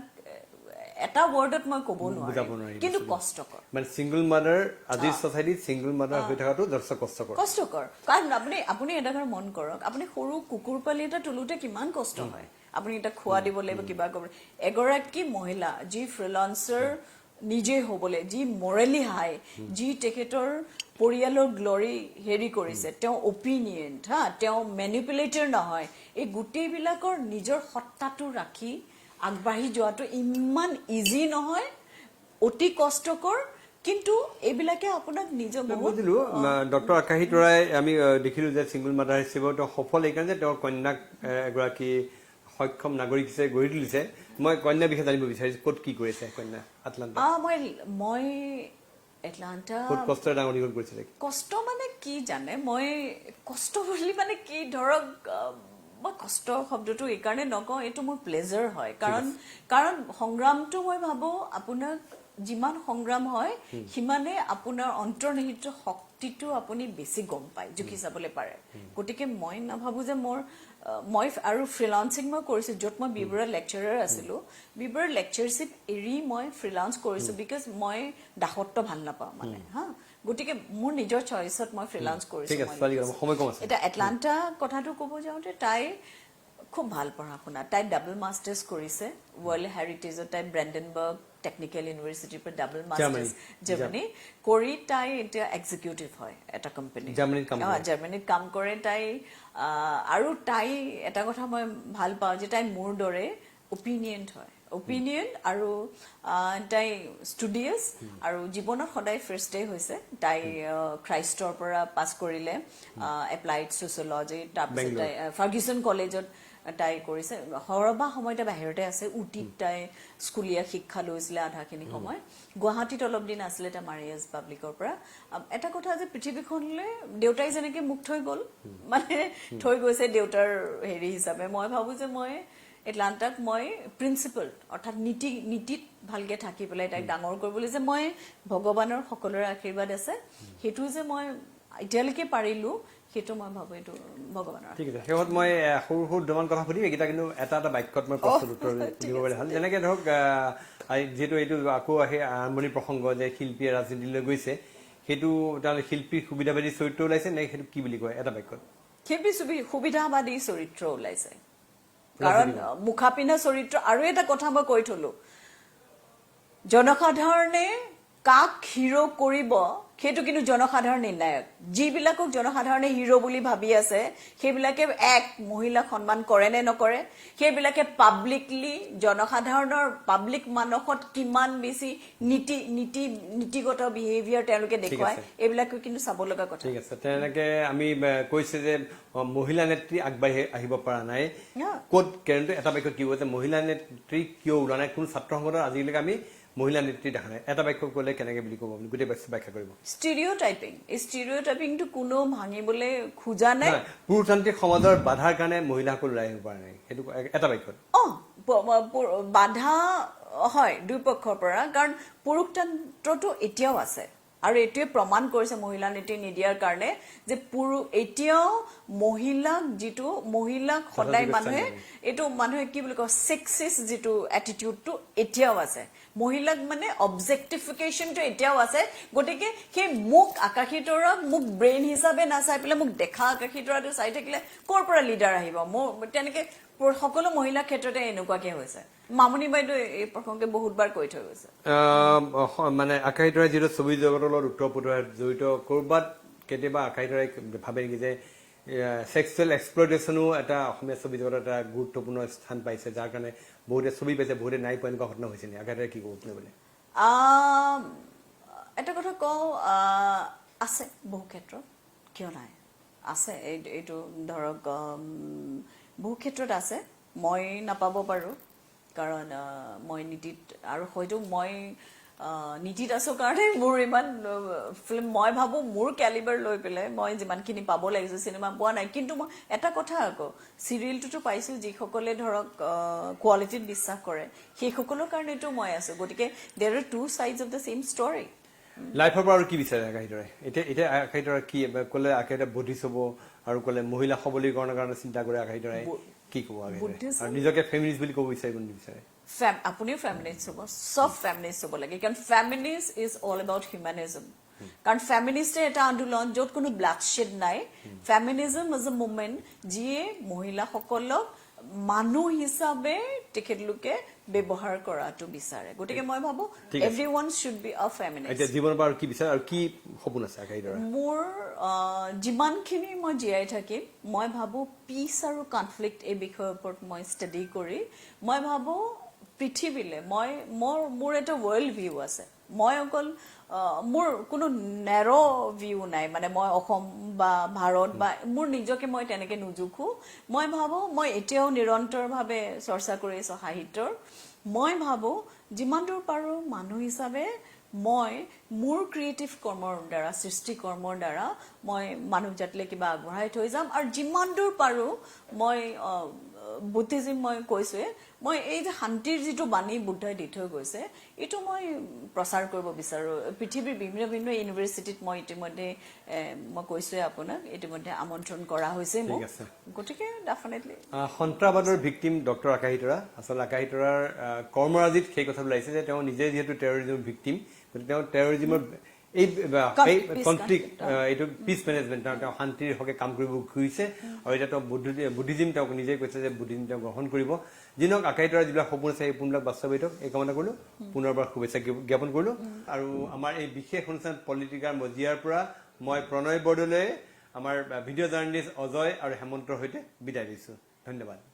এটা ৱৰ্ডত মই ক'ব নোৱাৰো কিন্তু কষ্টকৰ মানে সিঙ্গল মাদাৰ আজিৰ সোসাইটি সিঙ্গল মাদাৰ হৈ থকাটো যথেষ্ট কষ্টকৰ কাৰণ আপুনি এটা কথা মন কৰক আপুনি সৰু কুকুৰ পালি এটা তুলোতে কিমান কষ্ট হয় আপুনি এটা খোৱা দিব লাগিব কিবা কৰিব এগৰাকী মহিলা যি ফ্ৰিলান্সাৰ নিজে হ'বলৈ যি মৰেলি হাই যি তেখেতৰ পৰিয়ালৰ গ্লৰি হেৰি কৰিছে তেওঁ অপিনিয়ন তেওঁ মেনিপুলেটৰ নহয় এই গোটেইবিলাকৰ নিজৰ সত্তাটো ৰাখি আগবাঢ়ি যোৱাটো ইমান ইজি নহয় অতি কষ্টকৰ কিন্তু এইবিলাকে আপোনাক নিজৰ বুজিলো ডক্টৰ আকাশী তৰাই আমি দেখিলো যে সিঙ্গল মাদাৰ হিচাপে তেওঁ সফল এইকাৰণে যে তেওঁৰ কন্যাক এগৰাকী সক্ষম নাগৰিক হিচাপে গঢ়ি তুলিছে মই কন্যাৰ বিষয়ে জানিব বিচাৰিছো ক'ত কি কৰিছে কন্যা আটলান্টা মই এটলান্টা ক'ত কষ্টৰে ডাঙৰ দীঘল কৰিছিলে কষ্ট মানে কি জানে মই কষ্ট বুলি মানে কি ধৰক মই কষ্ট শব্দটো এইকাৰণে নকওঁ এইটো মোৰ প্লেজাৰ হয় কাৰণ সংগ্ৰামটো মই ভাবো আপোনাক যিমান সংগ্ৰাম হয় সিমানে আপোনাৰ অন্তৰ্নিহিত শক্তিটো আপুনি বেছি গম পায় জুখি চাবলৈ পাৰে গতিকে মই নাভাবো যে মই আৰু ফ্ৰিলান্সিং মই কৰিছো য'ত মই বিবৰা লেকচাৰাৰ আছিলো বিবৰা লেকচাৰশ্বিপ এৰি মই ফ্ৰিলান্স কৰিছো বিকজ মই দাসত্ব ভাল নাপাওঁ মানে গতিকে মোৰ নিজৰ চইচত মই ফ্ৰিলান্স কৰিছো এটা এটলান্টা কথাটো ক'ব যাওঁতে তাই খুব ভাল পঢ়া শুনা তাই ডাবল মাষ্টাৰ্ছ কৰিছে ৱৰ্ল্ড হেৰিটেজত তাই ব্ৰেণ্ডেনবাৰ্গ টেকনিকেল ইউনিভাৰ্চিটিৰ পৰা ডাবল মাষ্টাৰ্ছ জাৰ্মানী কৰি তাই এতিয়া এক্সিকিউটিভ হয় এটা কোম্পানী জাৰ্মানীত কাম কৰে তাই আৰু তাই এটা কথা মই ভাল পাওঁ যে তাই মোৰ দৰে অপিনিয়ন আৰু তাই ষ্টুডিয়াছ আৰু জীৱনত সদায় ফাৰ্ষ্ট ডে হৈছে তাই খ্ৰাইষ্টৰ পৰা পাছ কৰিলে এপ্লাইড ছচিয়লজি তাৰপিছত তাই ফাৰ্গুছন কলেজত তাই কৰিছে সৰবা সময় তাই বাহিৰতে আছে উটিত তাই স্কুলীয়া শিক্ষা লৈছিলে আধাখিনি সময় গুৱাহাটীত অলপ দিন আছিলে তাই মাৰিয়াজ পাব্লিকৰ পৰা এটা কথা যে পৃথিৱীখনলৈ দেউতাই যেনেকে মোক থৈ গ'ল মানে থৈ গৈছে দেউতাৰ হেৰি হিচাপে মই ভাবো যে মই এটলান্টাক মই প্ৰিন্সিপাল অৰ্থাৎ নীতিত ভালকে থাকি পেলাই তাইক ডাঙৰ কৰিবলৈ যে মই ভগৱানৰ সকলোৰে আশীৰ্বাদ আছে সেইটো যে মই এতিয়ালৈকে পাৰিলো সেইটো মই ভাবো এইটো ভগৱানৰ ঠিক আছে শেষত মই সৰু দুটামান কথা সুধিম এইকেইটা কিন্তু এটা বাক্যত মই প্ৰশ্ন উত্তৰ দিব পাৰিলে ভাল যেনেকে ধৰক যিহেতু এইটো আকৌ আহে আৰম্ভণিৰ প্ৰসংগ যে শিল্পীয়ে ৰাজনীতিলৈ গৈছে সেইটো তাৰমানে শিল্পীৰ সুবিধাবাদী চৰিত্ৰ ওলাইছে নে সেইটো কি বুলি কয় এটা বাক্যত শিল্পী সুবিধাবাদী চৰিত্ৰ ওলাইছে কাৰণ মুখা পিন্ধা চৰিত্ৰ আৰু এটা কথা মই কৈ থলো জনসাধাৰণে কাক হিৰো কৰিব সেইটো কিন্তু জনসাধাৰণ নিৰ্ণায়ক যিবিলাকক জনসাধাৰণে হিৰো বুলি ভাবি আছে সেইবিলাকে এক মহিলাক সন্মান কৰে নে নকৰে সেইবিলাকে পাব্লিকলি জনসাধাৰণৰ পাব্লিক মানসত কিমান বেছি নীতিগত বিহেভিয়াৰ তেওঁলোকে দেখুৱায় এইবিলাকে কিন্তু চাব লগা কথা ঠিক আছে তেনেকে আমি কৈছে যে মহিলা নেত্ৰী আগবাঢ়ি আহিব পৰা নাই ক'ত কেনেকৈ এটা বাক্য কি যে মহিলা নেত্ৰী কিয় ওলোৱা নাই কোন ছাত্ৰ সংগঠন আজিলৈকে আমি মহিলা নেত্ৰী দেখা নাই এটা বাক্য ক'লে কেনেকে বুলি ক'ব আপুনি গোটেই ব্যাখ্যা কৰিব ষ্টিৰিঅ'টাইপিংটো কোনো ভাঙিবলৈ খোজা নাই পুৰুষতান্ত্ৰিক সমাজৰ বাধাৰ কাৰণে মহিলাসকল ওলাই আহিব পৰা নাই সেইটো এটা বাক্যত বাধা হয় দুই পক্ষৰ পৰা কাৰণ পুৰুষতন্ত্ৰটো এতিয়াও আছে আৰু এইটোৱে প্ৰমাণ কৰিছে মহিলা নেত্ৰী নিদিয়াৰ কাৰণে যে এতিয়াও মহিলাক সদায় মানুহে কি বুলি কয় সেক্সিষ্ট যিটো এটিটিউডটো এতিয়াও আছে মহিলাক মানে অবজেক্টিফিকেশ্যনটো এতিয়াও আছে গতিকে সেই মোক আকাশী তৰাক মোক ব্ৰেইন হিচাপে নাচাই পেলাই মোক দেখা আকাশী তৰাটো চাই থাকিলে ক'ৰ পৰা লিডাৰ আহিব তেনেকে সকলো মহিলাৰ ক্ষেত্ৰতে এনেকুৱাকে হৈছে মামনি বাইদেউ এই প্ৰসংগে বহুতবাৰ কৈ থৈ গৈছে মানে আকাশী তৰাই যিটো ছবি জগতৰ লগত উত্তৰ-পূৰ্বাঞ্চলত জড়িত ক'ৰবাত কেতিয়াবা আকাশী তৰাই ভাবে নেকি যে সেক্সুৱেল এক্সপ্লইটেশ্যনো এটা অসমীয়া ছবি জগতত এটা গুৰুত্বপূৰ্ণ স্থান পাইছে যাৰ কাৰণে বহুতে ছবি পাইছে বহুতে নাই পোৱা এনেকুৱা ঘটনা হৈছে নি আকাশী তৰাই কি ক'ব আপুনি বোলে এটা কথা কওঁ আছে বহু ক্ষেত্ৰত কিয় নাই আছে এইটো ধৰক বহু ক্ষেত্ৰত আছে মই নাপাব পাৰোঁ কাৰণ মই নীতিত আৰু হয়তো মই নীতি দাসৰ কাৰণে মোৰ ইমান ফিল্ম মই ভাবো মোৰ ক্যালিবাৰ লৈ পেলাই মই যিমানখিনি পাব লাগিছিল চিনেমা পোৱা নাই কিন্তু মই এটা কথা আকৌ সিৰিয়েলটোতো পাইছো যিসকলে ধৰক কোৱালিটিত বিশ্বাস কৰে সেইসকলৰ কাৰণেতো মই আছো গতিকে there are two sides of the same story লাইফৰ পৰা আৰু কি বিচাৰে আকাশীতৰাই এতিয়া আকাশীতৰাই কি ক'লে আকাশীতৰাই বুদ্ধিষ্ট হ'ব আৰু ক'লে মহিলা সবলীকৰণৰ কাৰণে চিন্তা কৰে আকাশীতৰাই কি ক'ব আকাশীতৰাই আৰু নিজকে ফেমিনিষ্ট বুলি ক'ব বিচাৰিব নিবিচাৰে আপুনিও ফেমিনিষ্ট হ'ব সব ফেমিনিষ্ট হ'ব লাগে কাৰণ ফেমিনিষ্ট ইজ অল এবাউট হিউমেনিজম কাৰণ ফেমিনিষ্টে এটা আন্দোলন য'ত কোনো ব্লাডশ্বেড নাই ফেমিনিজম ইজ এ মুভমেণ্ট যিয়ে মহিলাসকলক মানুহ হিচাপে তেখেতলোকে ব্যৱহাৰ কৰাটো বিচাৰে গতিকে মই ভাবো এভৰিওৱান শুড বি আ ফেমিনিষ্ট এতিয়া জীৱনৰ পৰা কি বিচাৰে আৰু কি সপোন আছে আকাশীতৰাই মোৰ যিমানখিনি মই জীয়াই থাকিম মই ভাবো পিচ আৰু কনফ্লিক্ট এই বিষয়ৰ ওপৰত মই ষ্টাডি কৰি মই ভাবো পৃথিৱীলে মোৰ এটা ৱৰ্ল্ড ভিউ আছে মই অকল মোৰ কোনো নেৰ' ভিউ নাই মানে মই অসম বা ভাৰত বা মোৰ নিজকে মই তেনেকে নুজুখো মই ভাবো মই এতিয়াও নিৰন্তৰভাৱে চৰ্চা কৰি আছো সাহিত্যৰ মই ভাবো যিমান দূৰ পাৰো মানুহ হিচাপে মই মোৰ ক্ৰিয়েটিভ কৰ্মৰ দ্বাৰা সৃষ্টি কৰ্মৰ দ্বাৰা মই মানুহ জাতিলে কিবা আগবঢ়াই থৈ যাম আৰু যিমান দূৰ পাৰো মই বুদ্ধিজিম মই কৈছোৱে মই এই যে শান্তিৰ যিটো বাণী বুদ্ধই দি থৈ গৈছে এইটো মই প্ৰচাৰ কৰিব বিচাৰো পৃথিৱীৰ বিভিন্ন বিভিন্ন ইউনিভাৰ্চিটিত মই ইতিমধ্যে মই কৈছোৱে আপোনাক ইতিমধ্যে আমন্ত্ৰণ কৰা হৈছে মোক গতিকে ডেফিনেটলি সন্ত্ৰাসবাদৰ ভিক্টিম ডক্টৰ আকাশীতৰা আচলতে আকাশীতৰাৰ কৰ্মৰাজিত সেই কথা ওলাইছে যে তেওঁ নিজে যিহেতু টেৰৰিজমৰ ভিক্টিম গতিকে তেওঁ টেৰৰিজমৰ এই কনফ্লিক্ট এইটো পিচ মেনেজমেণ্ট তেওঁ শান্তিৰ হকে কাম কৰিব খুজিছে আৰু এতিয়া তেওঁ বুদ্ধিজিম তেওঁক নিজে কৈছে যে বুদ্ধিজিম তেওঁ গ্ৰহণ কৰিব যিনক আকাশীতৰাৰ যিবিলাক সপোন আছে সেই সপোনবিলাক বাস্তৱায়িত এই কামনা কৰিলো পুনৰবাৰ শুভেচ্ছা জ্ঞাপন কৰিলো আৰু আমাৰ এই বিশেষ অনুষ্ঠান পলিটিকাৰ মজিয়াৰ পৰা মই প্ৰণয় বৰদলৈ আমাৰ ভিডিঅ' জাৰ্নেলিষ্ট অজয় আৰু হেমন্তৰ সৈতে বিদায় দিছো ধন্যবাদ